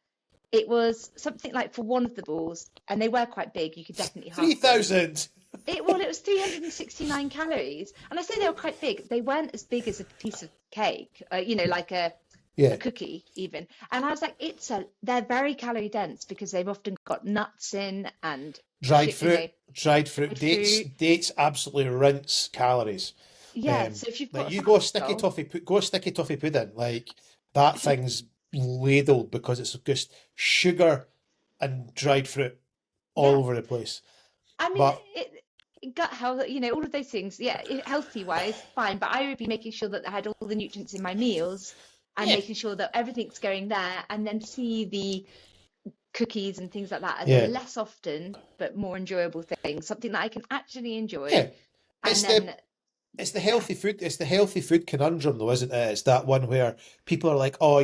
It was something like, for one of the balls, and they were quite big, you could definitely have 3,000. It was 369 calories, and I say they were quite big. They weren't as big as a piece of cake, like a a cookie even. And I was like, they're very calorie dense because they've often got nuts in and Dried fruit, fruit. dates absolutely rinse calories. Yeah, so if you've Like got a you fat go sticky toffee pudding, like that thing's ladled because it's just sugar and dried fruit all yeah, over the place. I mean, But gut health, all of those things. Yeah, healthy wise, fine. But I would be making sure that I had all the nutrients in my meals and yeah, making sure that everything's going there, and then see the cookies and things like that as a yeah, less often but more enjoyable thing, something that I can actually enjoy. yeah. And It's the then, it's the yeah, healthy food. It's the healthy food conundrum, though, isn't it? It's that one where people are like, "Oh,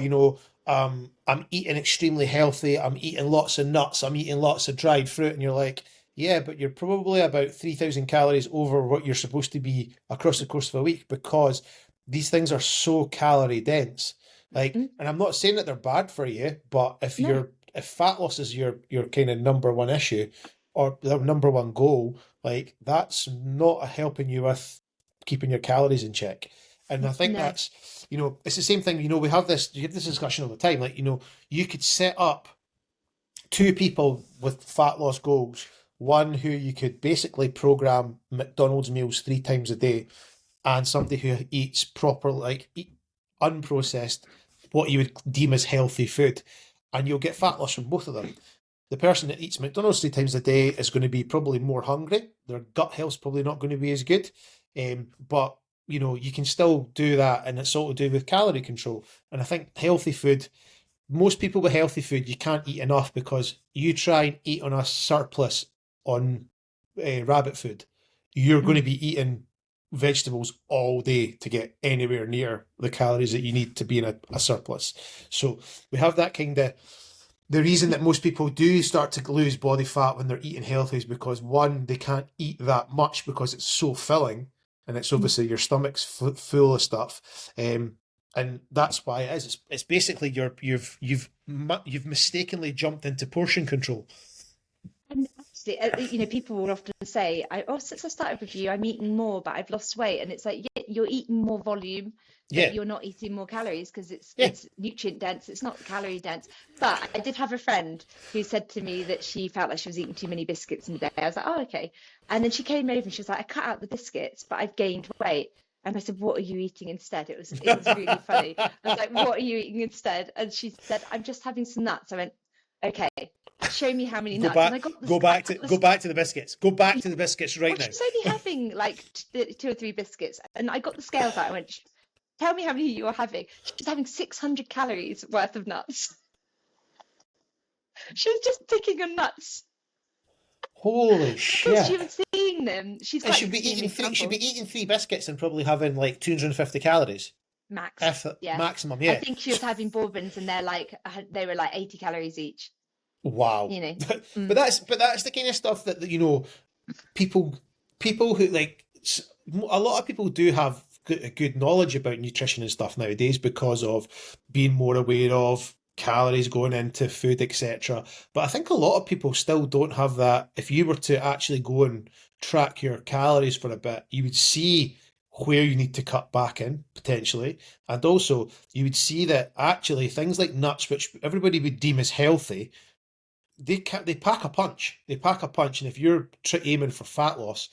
I'm eating extremely healthy. I'm eating lots of nuts. I'm eating lots of dried fruit," and you're like, "Yeah, but you're probably about 3,000 calories over what you're supposed to be across the course of a week because these things are so calorie dense." Like, mm, and I'm not saying that they're bad for you, but no, if fat loss is your kind of number one issue or the number one goal, like that's not helping you with keeping your calories in check. And I think no, that's, it's the same thing, you have this discussion all the time. Like, you could set up two people with fat loss goals, one who you could basically program McDonald's meals 3 times a day, and somebody who eats proper, like unprocessed, what you would deem as healthy food. And you'll get fat loss from both of them. The person that eats McDonald's 3 times a day is going to be probably more hungry. Their gut health's probably not going to be as good. But you can still do that, and it's all to do with calorie control. And I think healthy food, most people with healthy food, you can't eat enough because you try and eat on a surplus on rabbit food, you're going to mm, be eating vegetables all day to get anywhere near the calories that you need to be in a surplus. So we have that kind of the reason that most people do start to lose body fat when they're eating healthy is because one, they can't eat that much because it's so filling, and it's mm. obviously your stomach's full of stuff, and that's why it is. It's basically you've mistakenly jumped into portion control. And actually, people will often say, since I started with you, I'm eating more, but I've lost weight. And it's like, yeah, you're eating more volume, but Yeah, you're not eating more calories because yeah. it's nutrient dense. It's not calorie dense. But I did have a friend who said to me that she felt like she was eating too many biscuits in a day. I was like, oh, okay. And then she came over and she was like, I cut out the biscuits, but I've gained weight. And I said, what are you eating instead? It was really funny. I was like, what are you eating instead? And she said, I'm just having some nuts. I went, okay, show me how many Go nuts. And back, I got go this, I back to got go this, back to the biscuits. Go back to the biscuits right well, now. she was only having like 2 or 3 biscuits. And I got the scales out. I went, tell me how many you are having. She's having 600 calories worth of nuts. She was just picking on nuts Holy because she shit! was seeing them. She's And quite she'd an be extreme eating three. She'd example. be eating 3 biscuits and probably having like 250 calories, Max. if Yeah. maximum. I Yeah. think she was having bourbons and they were like 80 calories each, Wow. you know. But Mm. that's the kind of stuff that people who like a lot of people do have good knowledge about nutrition and stuff nowadays because of being more aware of calories going into food, etc. But I think a lot of people still don't have that. If you were to actually go and track your calories for a bit, you would see where you need to cut back in potentially, and also you would see that actually things like nuts, which everybody would deem as healthy, they pack a punch. They pack a punch, and if you're aiming for fat loss,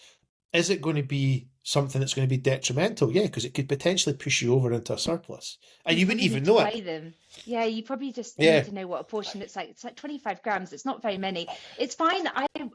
is it going to be something that's going to be detrimental? Yeah, because it could potentially push you over into a surplus, and You you wouldn't probably even need to know it. weigh them. Yeah, you probably just need Yeah, to know what a portion looks like. It's like 25 grams. It's not very many. It's fine.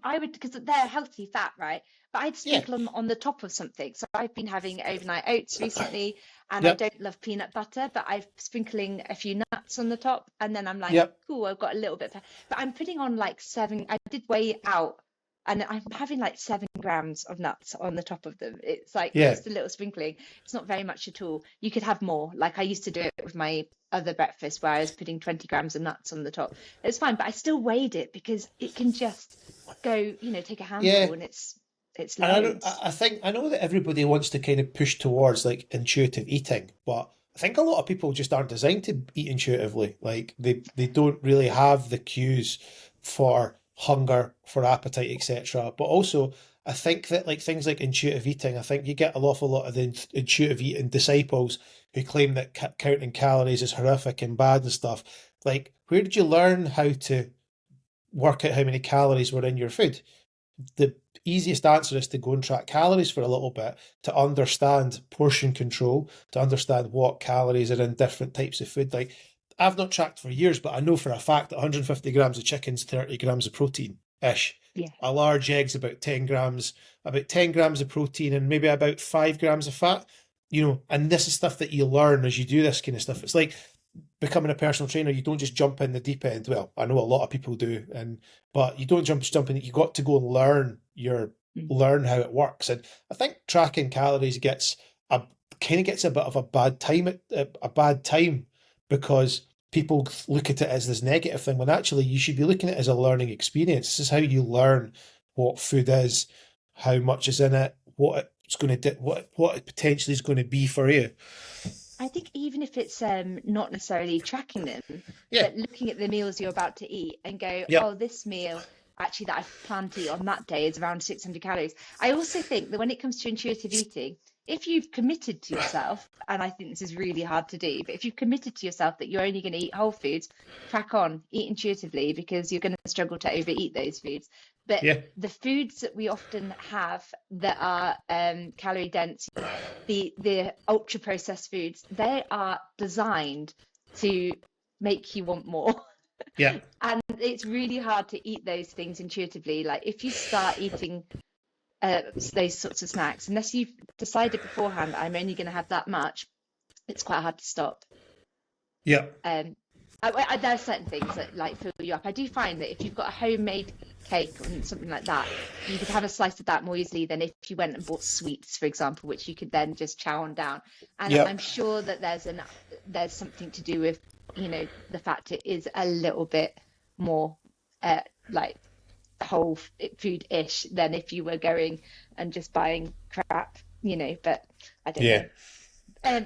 I would, because they're healthy fat, right? But I'd yeah, sprinkle them on the top of something. So I've been having overnight oats recently, and I yep, don't love peanut butter, but I'm sprinkling a few nuts on the top, and then I'm like, yep, cool, I've got a little bit. But I'm putting on like seven. I did weigh it out, and I'm having like 7 grams of nuts on the top of them. It's like yeah, just a little sprinkling. It's not very much at all. You could have more. Like I used to do it with my other breakfast where I was putting 20 grams of nuts on the top. It's fine, but I still weighed it because it can just go, take a yeah. handful and it's And loads. I know that everybody wants to kind of push towards like intuitive eating, but I think a lot of people just aren't designed to eat intuitively. Like they don't really have the cues for hunger, for appetite, etc. But also, I think that like things like intuitive eating, I think you get an awful lot of the intuitive eating disciples who claim that counting calories is horrific and bad and stuff. Like, where did you learn how to work out how many calories were in your food? The easiest answer is to go and track calories for a little bit, to understand portion control, to understand what calories are in different types of food. Like, I've not tracked for years, but I know for a fact that 150 grams of chicken's 30 grams of protein ish. Yeah. A large egg's about 10 grams of protein and maybe about 5 grams of fat. And this is stuff that you learn as you do this kind of stuff. It's like becoming a personal trainer. You don't just jump in the deep end. Well, I know a lot of people do, but you don't jump in. You got to go and learn how it works. And I think tracking calories gets a bit of a bad time because people look at it as this negative thing, when actually you should be looking at it as a learning experience. This is how you learn what food is, how much is in it, what it's going to do, what it potentially is going to be for you. I think even if it's not necessarily tracking them, but looking at the meals you're about to eat and go, oh, this meal actually that I've planned to eat on that day is around 600 calories. I also think that when it comes to intuitive eating, if you've committed to yourself, and I think this is really hard to do, but if you've committed to yourself that you're only going to eat whole foods, crack on, eat intuitively, because you're going to struggle to overeat those foods. But the foods that we often have that are calorie dense, the ultra processed foods, they are designed to make you want more. Yeah. And it's really hard to eat those things intuitively. Like if you start eating those sorts of snacks, unless you've decided beforehand, I'm only going to have that much, it's quite hard to stop. Yeah. There are certain things that like fill you up. I do find that if you've got a homemade cake or something like that, you could have a slice of that more easily than if you went and bought sweets, for example, which you could then just chow on down. And I'm sure that there's something to do with, the fact it is a little bit more like whole food-ish than if you were going and just buying crap, but I don't know.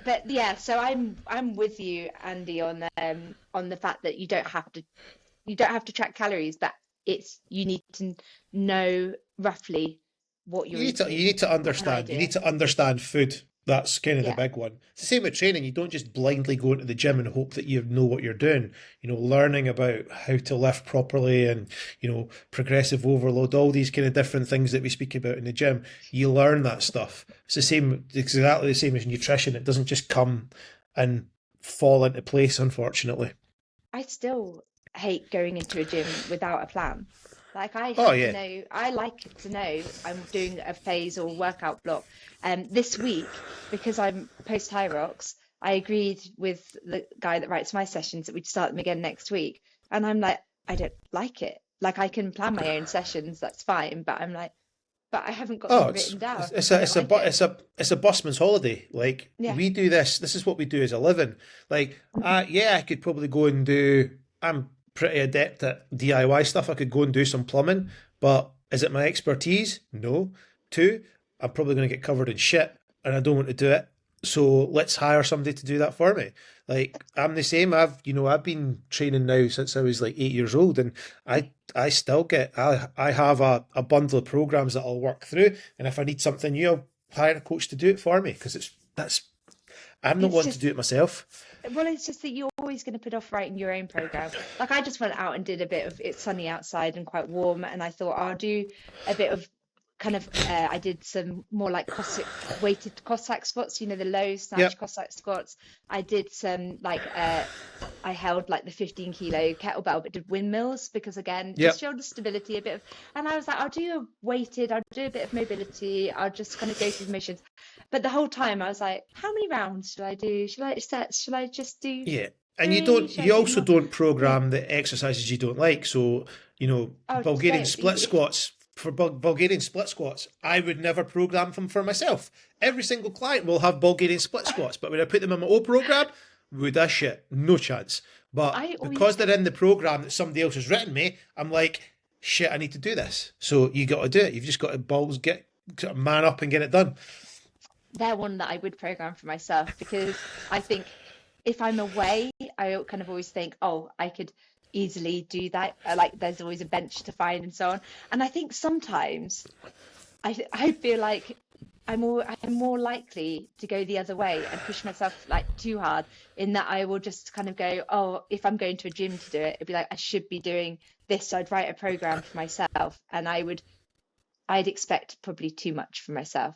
But yeah, so I'm with you, Andy, on the fact that you don't have to track calories, but you need to know roughly what you're eating. You need to understand. You need to understand food. That's kind of the big one. It's the same with training. You don't just blindly go into the gym and hope that you know what you're doing. Learning about how to lift properly and, progressive overload, all these kind of different things that we speak about in the gym. You learn that stuff. It's exactly the same as nutrition. It doesn't just come and fall into place, unfortunately. I still hate going into a gym without a plan. Like I like to know I'm doing a phase or workout block. This week, because I'm post Hyrox, I agreed with the guy that writes my sessions that we'd start them again next week. And I'm like, I don't like it. Like I can plan my own sessions, that's fine. But I'm like, but I haven't got them written down. It's a busman's holiday. Like we do this. This is what we do as a living. Like, I could probably go and I'm pretty adept at DIY stuff. I could go and do some plumbing, but is it my expertise? No. 2, I'm probably going to get covered in shit and I don't want to do it. So let's hire somebody to do that for me. Like I'm the same. I've been training now since I was like 8 years old, and I still I have a bundle of programs that I'll work through. And if I need something new, I'll hire a coach to do it for me, because I'm not one to do it myself. Well, it's just that you're always going to put off writing your own program. Like I just went out and did a bit of, it's sunny outside and quite warm, and I thought I'll do a bit of kind of I did some more like weighted Cossack squats, the low snatch Cossack squats. I did some like I held like the 15 kilo kettlebell, but did windmills because again just show the stability a bit of, and I was like, I'll do a bit of mobility, I'll just kind of go through the motions. But the whole time I was like, how many rounds should I do? Should I sets? Should I just do and you also don't program the exercises you don't like. So Bulgarian split squats. For Bulgarian split squats, I would never program them for myself. Every single client will have Bulgarian split squats, but when I put them in my own program, would I shit? No chance. But because they're in the program that somebody else has written me, I'm like, shit, I need to do this. So you got to do it. You've just got to man up and get it done. They're one that I would program for myself, because I think if I'm away, I kind of always think, I could easily do that. Like there's always a bench to find and so on. And I think sometimes I feel like I'm more likely to go the other way and push myself like too hard, in that I will just kind of go, oh, if I'm going to a gym to do it, it'd be like I should be doing this. So I'd write a program for myself, and I'd expect probably too much from myself.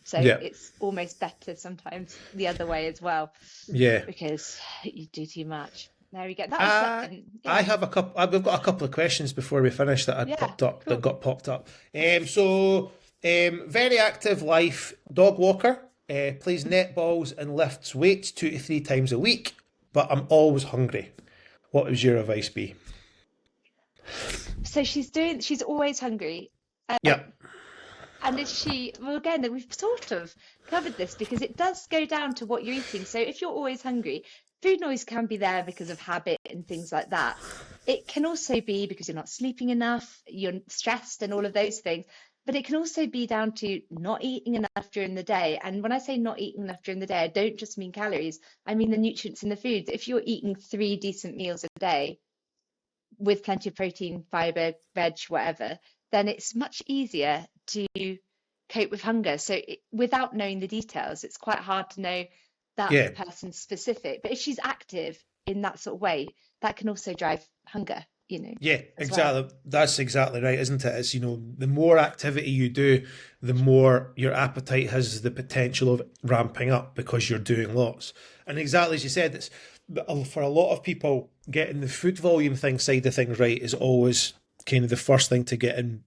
So Yeah. it's almost better sometimes the other way as well, Yeah. because you do too much. There we go. That was I have a couple. We've got a couple of questions before we finish that yeah, that cool. got popped up. Very active life, dog walker, plays netballs and lifts weights 2 to 3 times a week. But I'm always hungry. What would your advice be? So she's always hungry. Yeah. And if well, again, we've sort of covered this, because it does go down to what you're eating. So if you're always hungry, food noise can be there because of habit and things like that. It can also be because you're not sleeping enough, you're stressed and all of those things. But it can also be down to not eating enough during the day. And when I say not eating enough during the day, I don't just mean calories. I mean the nutrients in the food. If you're eating 3 decent meals a day with plenty of protein, fiber, veg, whatever, then it's much easier to cope with hunger. So without knowing the details, it's quite hard to know that Yeah. person's specific. But if she's active in that sort of way, that can also drive hunger, Yeah, as exactly. well. That's exactly right, isn't it? It's, the more activity you do, the more your appetite has the potential of ramping up because you're doing lots. And exactly as you said, it's for a lot of people, getting the food volume side of things right is always kind of the first thing to get in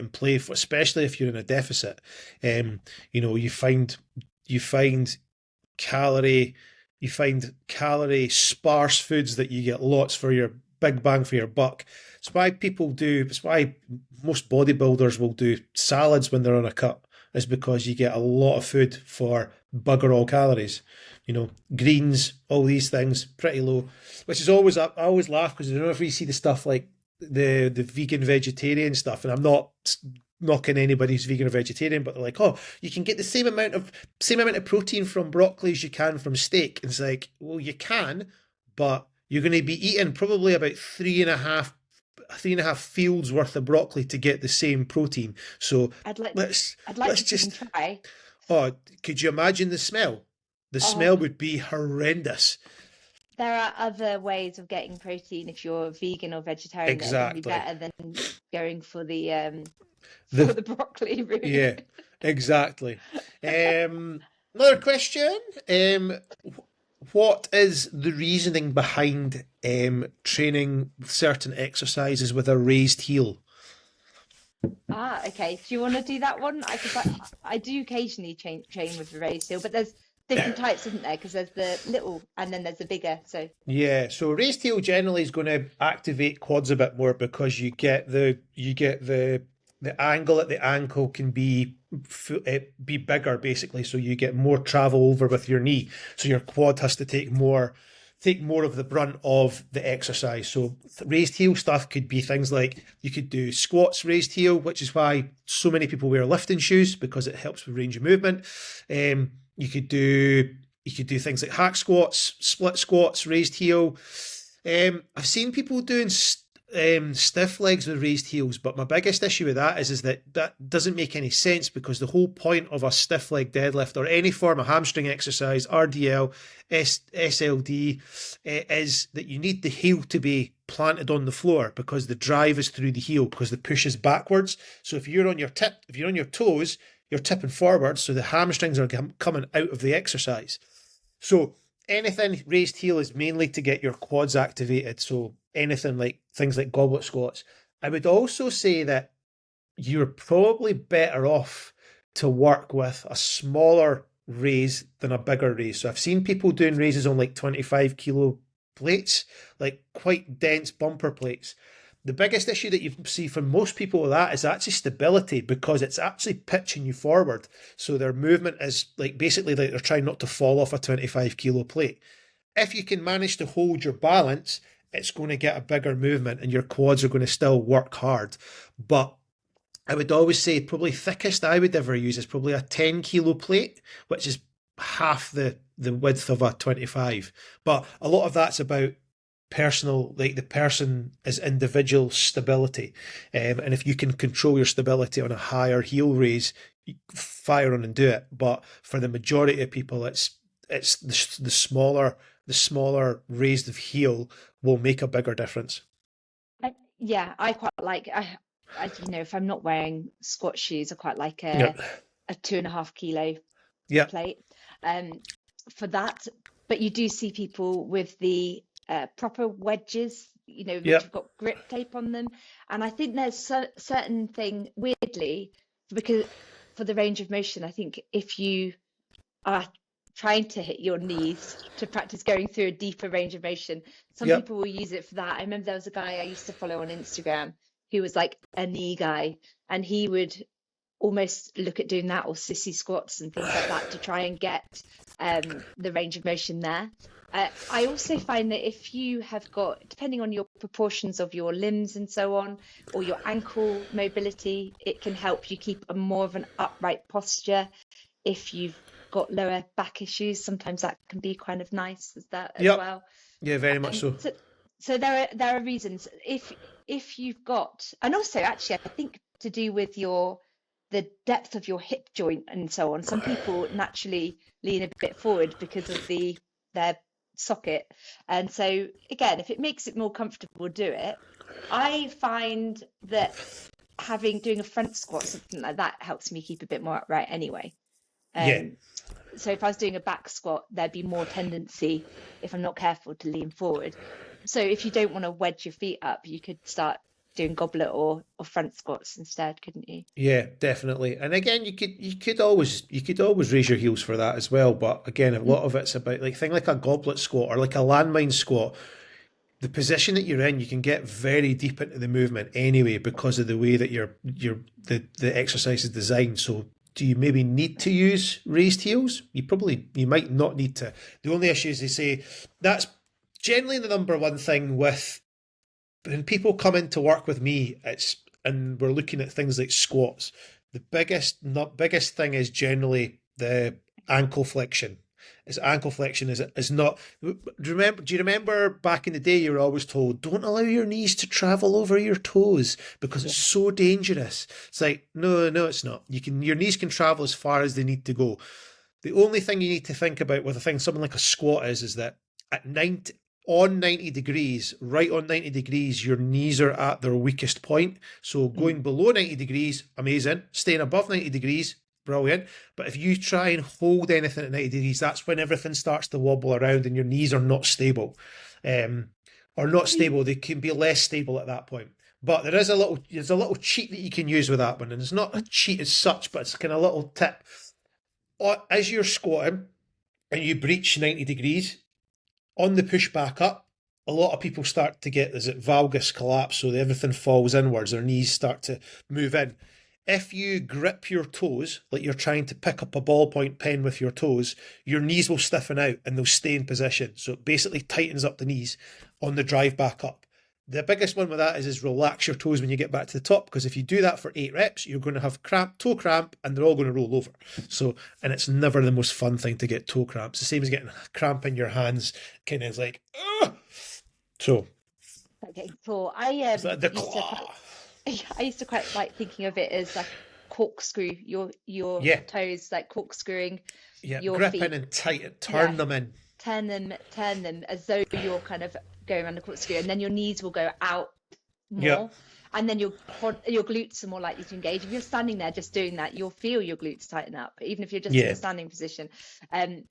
play for, especially if you're in a deficit. You find calorie calorie sparse foods that you get lots for your big bang for your buck. It's why most bodybuilders will do salads when they're on a cut, is because you get a lot of food for bugger all calories. Greens, all these things, pretty low, which is always, I always laugh because I don't know if you see the stuff like the vegan vegetarian stuff, and I'm not knocking anybody who's vegan or vegetarian, but they're like, oh, you can get the same amount of protein from broccoli as you can from steak. And it's like, well, you can, but you're going to be eating probably about three and a half fields worth of broccoli to get the same protein. So I'd like let's to just try. Oh, could you imagine the smell? The smell would be horrendous. There are other ways of getting protein if you're vegan or vegetarian that can be better than going for the broccoli route. Yeah, exactly. Another question. What is the reasoning behind training certain exercises with a raised heel? Okay. Do you want to do that one? I do occasionally train with the raised heel, but there's different types, isn't there? Because there's the little and then there's the bigger. So yeah, so raised heel generally is going to activate quads a bit more because you get the angle at the ankle can be bigger basically, so you get more travel over with your knee, so your quad has to take more of the brunt of the exercise. So raised heel stuff could be things like you could do squats raised heel, which is why so many people wear lifting shoes, because it helps with range of movement. You could do things like hack squats, split squats, raised heel. I've seen people doing stiff legs with raised heels, but my biggest issue with that is that doesn't make any sense, because the whole point of a stiff leg deadlift or any form of hamstring exercise, RDL, SLD, is that you need the heel to be planted on the floor, because the drive is through the heel, because the push is backwards. So if you're on your toes, you're tipping forward, so the hamstrings are coming out of the exercise. So anything raised heel is mainly to get your quads activated. So anything like things like goblet squats. I would also say that you're probably better off to work with a smaller raise than a bigger raise. So I've seen people doing raises on like 25 kilo plates, like quite dense bumper plates. The biggest issue that you see from most people with that is actually stability, because it's actually pitching you forward. So their movement is like basically like they're trying not to fall off a 25 kilo plate. If you can manage to hold your balance, it's going to get a bigger movement and your quads are going to still work hard. But I would always say probably thickest I would ever use is probably a 10 kilo plate, which is half the width of a 25. But a lot of that's about personal, like the person is individual stability. And if you can control your stability on a higher heel raise, fire on and do it. But for the majority of people, it's the smaller raised of heel will make a bigger difference. Yeah, I quite like if I'm not wearing squat shoes, I quite like Yep. a 2.5 kilo Yep. plate for that. But you do see people with the proper wedges, which Yep. have got grip tape on them. And I think there's a certain thing, weirdly, because for the range of motion, I think if you are trying to hit your knees to practice going through a deeper range of motion, some Yep. people will use it for that. I remember there was a guy I used to follow on Instagram who was like a knee guy, and he would almost look at doing that, or sissy squats and things like that, to try and get the range of motion there. I also find that if you have got, depending on your proportions of your limbs and so on, or your ankle mobility, it can help you keep a more of an upright posture. If you've got lower back issues, sometimes that can be kind of nice as well. Yeah, very much so. So there are reasons if you've got, and also actually I think to do with the depth of your hip joint and so on. Some people naturally lean a bit forward because of their socket, and so again, if it makes it more comfortable, do it. I find that doing a front squat, something like that, helps me keep a bit more upright anyway. So if I was doing a back squat, there'd be more tendency, if I'm not careful, to lean forward. So if you don't want to wedge your feet up, you could start doing goblet or front squats instead, couldn't you? Yeah, definitely. And again, you could always raise your heels for that as well. But again, a lot of it's about like a goblet squat or like a landmine squat. The position that you're in, you can get very deep into the movement anyway because of the way that the exercise is designed. So do you maybe need to use raised heels? You might not need to. The only issue is they say that's generally the number one thing with when people come in to work with me, and we're looking at things like squats. The biggest thing is generally the ankle flexion. Ankle flexion is not. Do you remember back in the day you were always told don't allow your knees to travel over your toes because it's so dangerous. It's like no, it's not. Your knees can travel as far as they need to go. The only thing you need to think about with something like a squat is that at 90 degrees, right on 90 degrees, your knees are at their weakest point. So going below 90 degrees, amazing. Staying above 90 degrees, brilliant. But if you try and hold anything at 90 degrees, that's when everything starts to wobble around and your knees are not stable. Or not stable, they can be less stable at that point. But there's a little cheat that you can use with that one. And it's not a cheat as such, but it's kind of a little tip. As you're squatting and you breach 90 degrees, on the push back up, a lot of people start to get valgus collapse, so everything falls inwards, their knees start to move in. If you grip your toes like you're trying to pick up a ballpoint pen with your toes, your knees will stiffen out and they'll stay in position. So it basically tightens up the knees on the drive back up. The biggest one with that is relax your toes when you get back to the top, because if you do that for 8 reps, you're going to have toe cramp, and they're all going to roll over. And it's never the most fun thing to get toe cramps. The same as getting cramp in your hands, kind of like, ugh! So. Okay, cool. I used to quite like thinking of it as like corkscrew your toes, like corkscrewing your gripping feet. And tight, turn them in. Turn them as though you're kind of going around the corkscrew, and then your knees will go out more, and then your glutes are more likely to engage. If you're standing there just doing that, you'll feel your glutes tighten up, even if you're just in a standing position. So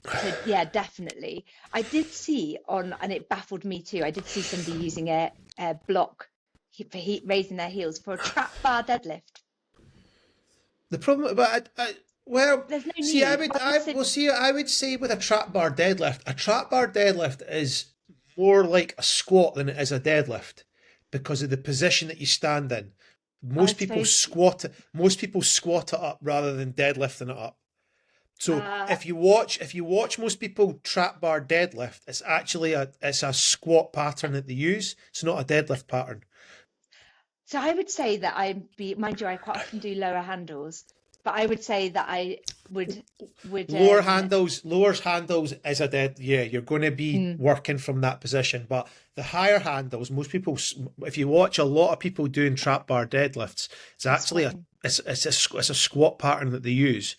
yeah, definitely. I did see and it baffled me too, I did see somebody using a block for raising their heels for a trap bar deadlift. The problem, but well, there's no need. See, I would say with a trap bar deadlift is more like a squat than it is a deadlift because of the position that you stand in. Most people squat it up rather than deadlifting it up. So if you watch most people trap bar deadlift, it's actually it's a squat pattern that they use. It's not a deadlift pattern. So I would say that mind you, I quite often do lower handles, but I would say that would lower handles is a dead, yeah, you're going to be mm, working from that position. But the higher handles, most people, if you watch a lot of people doing trap bar deadlifts, it's actually squatting. it's a squat pattern that they use,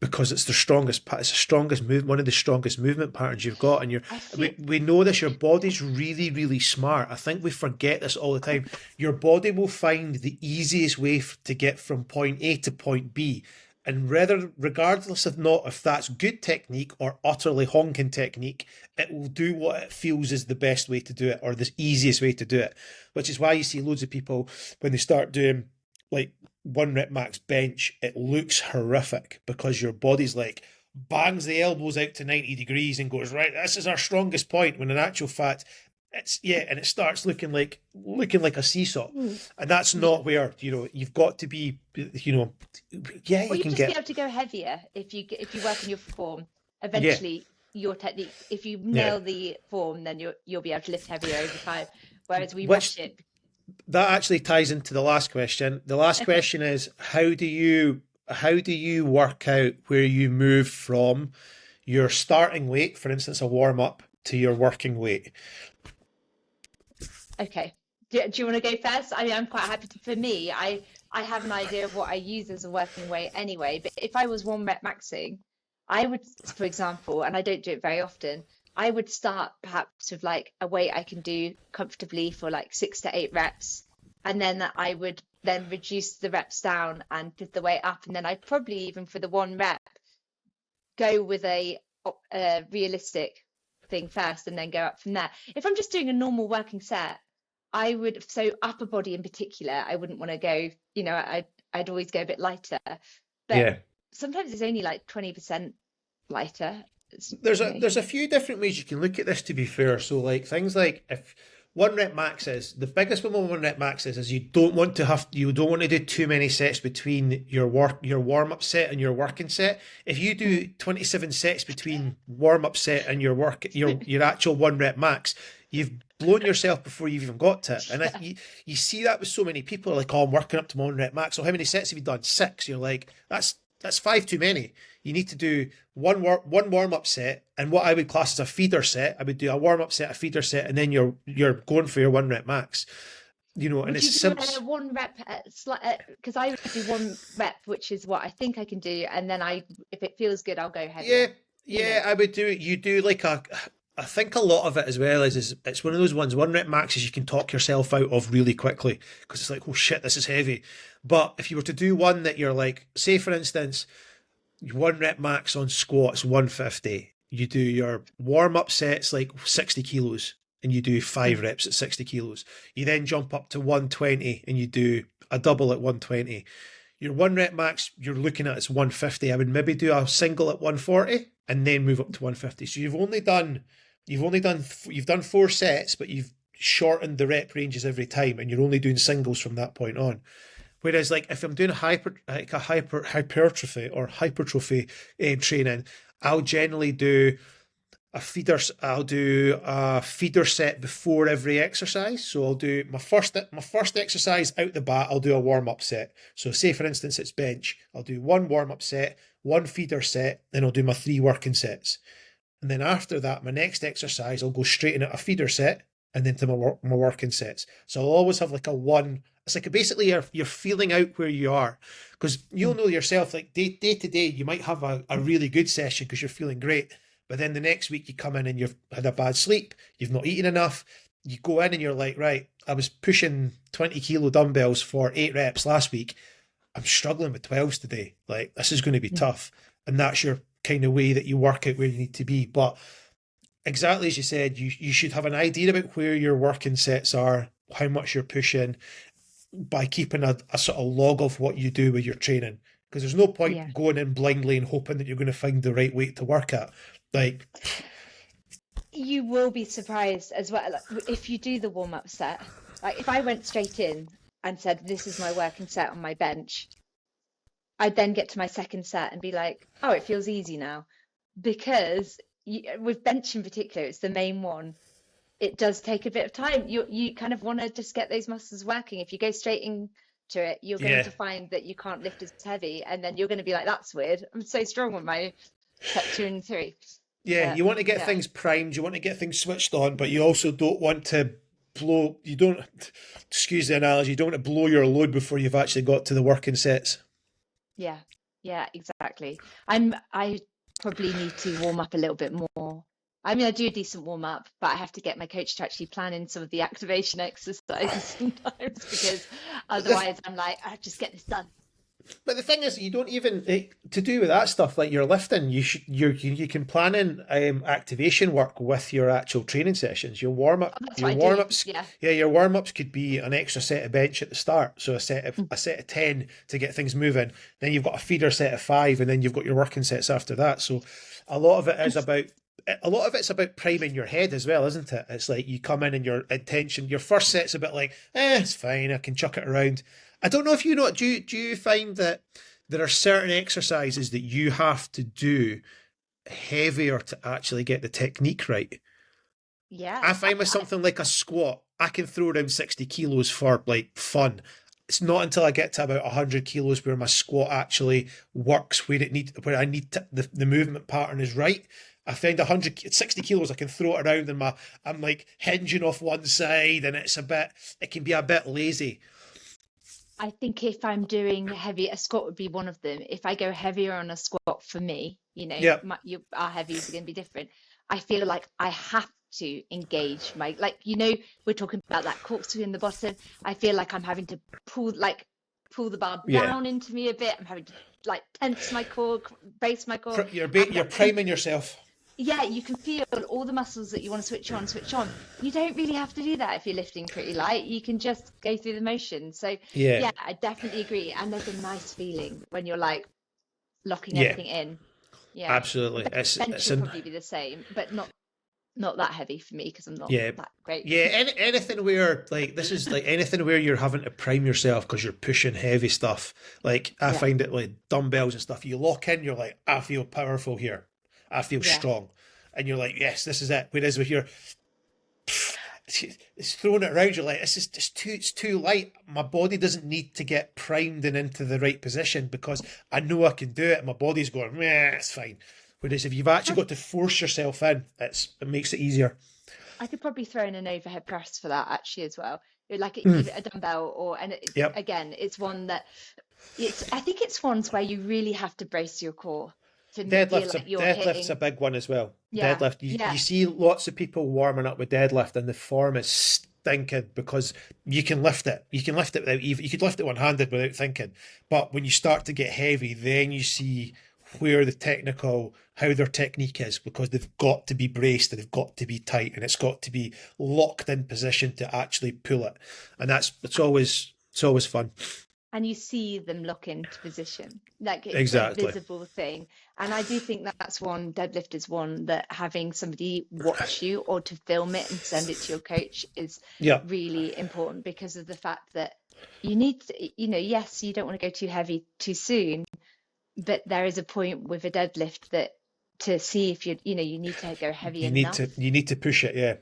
because it's the strongest it's the strongest move, one of the strongest movement patterns you've got. And I feel we know this, your body's really, really smart. I think we forget this all the time. Your body will find the easiest way to get from point A to point B, and regardless of not if that's good technique or utterly honking technique, it will do what it feels is the best way to do it, or the easiest way to do it. Which is why you see loads of people, when they start doing like 1 rep max bench, it looks horrific, because your body's like bangs the elbows out to 90 degrees and goes, right, this is our strongest point, when in actual fact it's, yeah, and it starts looking like a seesaw. And that's not where, you've got to be, yeah, or you you can just be get, able to go heavier if you work on your form. yeah, Eventually, your technique, if you yeah. nail the form, then you'll be able to lift heavier over time. Whereas we Which rush it. that actually ties into the last question. The last Okay. question is, how do you work out where you move from your starting weight, for instance, a warm up, to your working weight? Okay. Do you want to go first? I mean, I'm quite happy to. For me, I have an idea of what I use as a working weight anyway. But if I was 1 rep maxing, I would, for example, and I don't do it very often, I would start perhaps with like a weight I can do comfortably for like 6 to 8 reps, and then I would then reduce the reps down and put the weight up, and then I'd probably even for the 1 rep go with a realistic thing first and then go up from there. If I'm just doing a normal working set, I would, so upper body in particular, I wouldn't want to go, I'd always go a bit lighter. But Yeah. sometimes it's only like 20% lighter. There's a few different ways you can look at this, to be fair. So like things like, if 1 rep max is the biggest one, 1 rep max is you don't want to do too many sets between your warm up set and your working set. If you do 27 sets between warm up set and your actual 1 rep max, you've blown yourself before you've even got to it. And you see that with so many people, like, oh, I'm working up to my 1 rep max. So how many sets have you done? 6. You're like, that's 5 too many. You need to do one warm up set, and what I would class as a feeder set. I would do a warm up set, a feeder set, and then you're going for your 1 rep max. And Would it's you do simple. a 1 rep, because I would do 1 rep, which is what I think I can do, and then if it feels good, I'll go Yeah, heavier. yeah, I would do it. You do like I think a lot of it as well is it's one of those ones. 1 rep maxes you can talk yourself out of really quickly, because it's like, oh shit, this is heavy. But if you were to do one that you're like, say for instance, 1 rep max on squats 150, you do your warm up sets like 60 kilos, and you do 5 reps at 60 kilos. You then jump up to 120 and you do a double at 120. Your 1 rep max you're looking at is 150. I would maybe do a single at 140 and then move up to 150. So you've done 4 sets, but you've shortened the rep ranges every time, and you're only doing singles from that point on. Whereas, like, if I'm doing hypertrophy training, I'll generally do I'll do a feeder set before every exercise. So I'll do my first exercise out the bat. I'll do a warm up set. So say for instance it's bench. I'll do one warm up set, one feeder set, then I'll do my 3 working sets. And then after that, my next exercise, I'll go straight in at a feeder set and then to my working sets. So I'll always have like a one. It's like basically you're feeling out where you are, because you'll know yourself, like day to day, you might have a really good session because you're feeling great. But then the next week you come in and you've had a bad sleep, you've not eaten enough. You go in and you're like, right, I was pushing 20 kilo dumbbells for 8 reps last week. I'm struggling with 12s today. Like, this is going to be tough. And that's your kind of way that you work out where you need to be. But exactly as you said, you should have an idea about where your working sets are, how much you're pushing, by keeping a sort of log of what you do with your training. Because there's no point going in blindly and hoping that you're going to find the right weight to work at. Like, you will be surprised as well, like, if you do the warm-up set. Like, if I went straight in and said, this is my working set on my bench, I'd then get to my second set and be like, oh, it feels easy now. Because with bench in particular, it's the main one. It does take a bit of time. You kind of want to just get those muscles working. If you go straight into to it, you're going to find that you can't lift as heavy, and then you're going to be like, that's weird. I'm so strong on my set 2 and 3. Yeah, you want to get things primed, you want to get things switched on, but you also don't want to excuse the analogy, you don't want to blow your load before you've actually got to the working sets. Yeah, exactly. I probably need to warm up a little bit more. I mean, I do a decent warm up, but I have to get my coach to actually plan in some of the activation exercises sometimes, because otherwise I'm like, I just get this done. But the thing is, you don't even to do with that stuff like your lifting. You can plan in activation work with your actual training sessions. Your warm ups, your warm ups could be an extra set of bench at the start, so a set of 10 to get things moving. Then you've got a feeder set of 5, and then you've got your working sets after that. So a lot of it's about priming your head as well, isn't it? It's like you come in and your intention, your first set's a bit like, it's fine, I can chuck it around. I don't know if you know, do you find that there are certain exercises that you have to do heavier to actually get the technique right? Yeah. I find with something like a squat, I can throw around 60 kilos for like fun. It's not until I get to about 100 kilos where my squat actually works where I need to, the movement pattern is right. I find 60 kilos, I can throw it around and I'm like hinging off one side, and it can be a bit lazy. I think if I'm doing heavy, a squat would be one of them. If I go heavier on a squat for me, our heavies are going to be different. I feel like I have to engage we're talking about that corkscrew in the bottom. I feel like I'm having to pull the bar down into me a bit. I'm having to tense my core, brace my core. You're priming yourself. Yeah, you can feel all the muscles that you want to switch on. You don't really have to do that if you're lifting pretty light. You can just go through the motion. So yeah, I definitely agree. And there's a nice feeling when you're locking everything in. Yeah, absolutely. Bench will probably be the same, but not that heavy for me because I'm not that great. Yeah, anything where anything where you're having to prime yourself because you're pushing heavy stuff. I find it like dumbbells and stuff. You lock in, you're like, I feel powerful here. I feel strong. And you're like, yes, this is it. Whereas with your it's throwing it around, you're like, it's too light. My body doesn't need to get primed and into the right position because I know I can do it. And my body's going, it's fine. Whereas if you've actually got to force yourself in, it makes it easier. I could probably throw in an overhead press for that actually as well. Give it a dumbbell again, it's one that I think it's ones where you really have to brace your core. Deadlift's a big one as well. Yeah. Deadlift. You see lots of people warming up with deadlift and the form is stinking because you can lift it. You can lift it you could lift it one-handed without thinking. But when you start to get heavy, then you see how their technique is, because they've got to be braced and they've got to be tight and it's got to be locked in position to actually pull it. And it's always fun. And you see them lock into position, it's exactly. a visible thing. And I do think that's deadlift is one that having somebody watch you or to film it and send it to your coach is really important, because of the fact that you need to, yes, you don't want to go too heavy too soon, but there is a point with a deadlift that to see if you need to go heavy enough. You need to push it, yeah.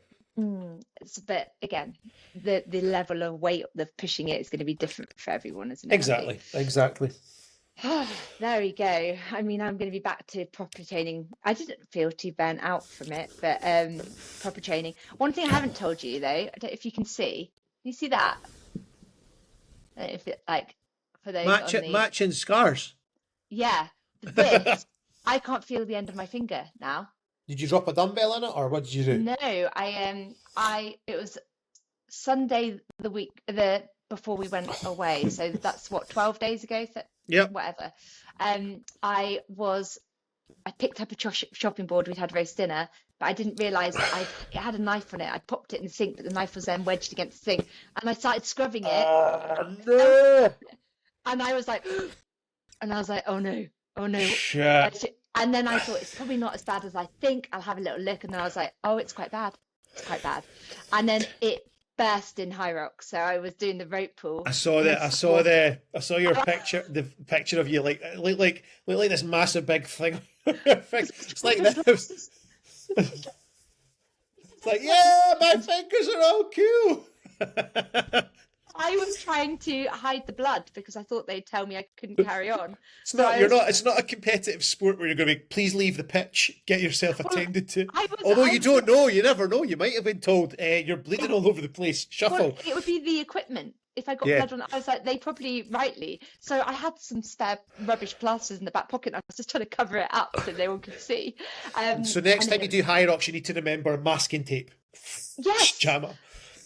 But again, the level of weight of pushing it is going to be different for everyone, isn't it? Exactly. There we go. I mean, I'm going to be back to proper training. I didn't feel too burnt out from it, but proper training. One thing I haven't told you though, I don't know if you can see. Can you see that? I don't know if it for those matching scars. Yeah, this I can't feel the end of my finger now. Did you drop a dumbbell in it, or what did you do? No, it was Sunday before we went away, so that's 12 days ago. So whatever. I picked up a chopping board. We'd had roast dinner, but I didn't realise it had a knife on it. I popped it in the sink, but the knife was then wedged against the sink, and I started scrubbing it. Oh no! And I was like, oh no. Shit. And then I thought, it's probably not as bad as I think. I'll have a little look. And then I was like, oh, it's quite bad. And then it burst in Hyrox. So I was doing the rope pull. I saw your picture, the picture of you like this massive big thing. It's like this. It's like, yeah, my fingers are all cool. I was trying to hide the blood because I thought they'd tell me I couldn't carry on. It's not a competitive sport where you're going to be, please leave the pitch, get yourself attended to. Although you don't know, you never know. You might have been told, you're bleeding all over the place. Shuffle. Well, it would be the equipment. If I got blood on, I was like, they probably rightly. So I had some spare rubbish plasters in the back pocket. And I was just trying to cover it up so no one could see. So next time you do Hyrox, you need to remember masking tape. Yes. Jammer.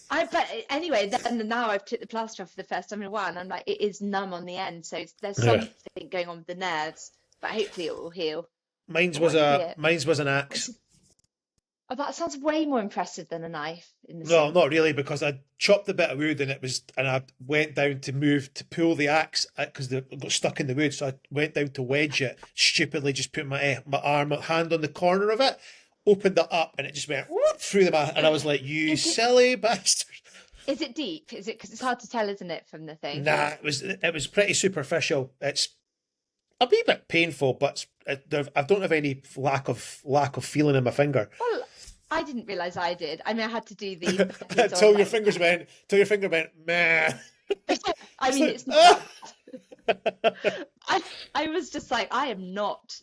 But anyway, then now I've took the plaster off for the first time in a while, and I'm like, it is numb on the end, so there's something going on with the nerves. But hopefully it will heal. Mine's was an axe. Oh, that sounds way more impressive than a knife. No, not really, because I chopped a bit of wood and I went down to pull the axe because it got stuck in the wood. So I went down to wedge it. Stupidly, just put my hand on the corner of it, opened it up, and it just went whoop, through and I was like, "You silly bastard!" Is it deep? Is it because it's hard to tell, isn't it, from the thing? Nah, it was pretty superficial. It's a wee bit painful, but I don't have any lack of feeling in my finger. Well, I didn't realise I did. I mean, I had to do the till your finger went meh. I mean, it's not. I was just like, I am not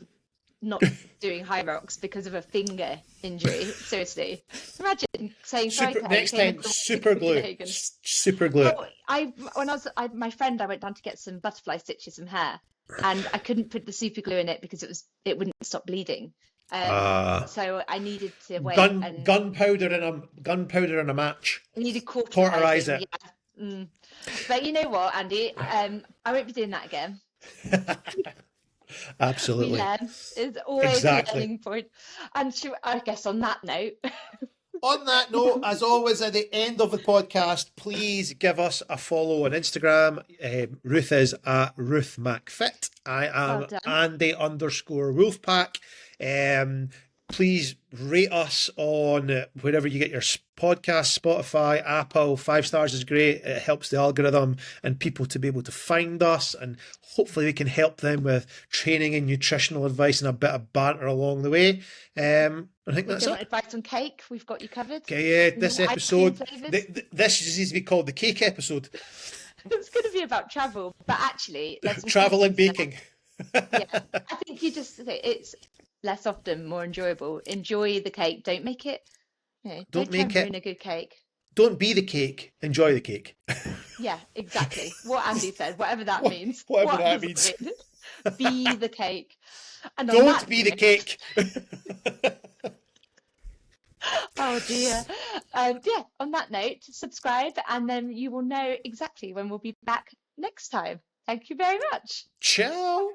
doing Hyrox because of a finger injury. Seriously, imagine saying next time super glue. Super glue. Well, my friend, I went down to get some butterfly stitches and hair, and I couldn't put the super glue in it because it wouldn't stop bleeding. So I needed to wait. Gunpowder in a match. I needed cauterize it. Yeah. But you know what, Andy? I won't be doing that again. Absolutely. It's always a learning point. And I guess on that note. On that note, as always, at the end of the podcast, please give us a follow on Instagram. Ruth is at Ruth McFit. I am Andy_Wolfpack. Please rate us on wherever you get your podcast, Spotify, Apple. 5 stars is great. It helps the algorithm and people to be able to find us, and hopefully we can help them with training and nutritional advice and a bit of banter along the way. I think that's it. Advice on cake, we've got you covered. Okay, this episode, this needs to be called the cake episode. It's going to be about travel, but actually, travel and baking. Yeah, I think it's less often more enjoyable. Enjoy the cake. Don't make it. Don't make it. A good cake. Don't be the cake. Enjoy the cake. Yeah, exactly. What Andy said, whatever that means. Whatever that means. Be the cake. And don't be the cake. Oh dear. Yeah, on that note, subscribe and then you will know exactly when we'll be back next time. Thank you very much. Ciao.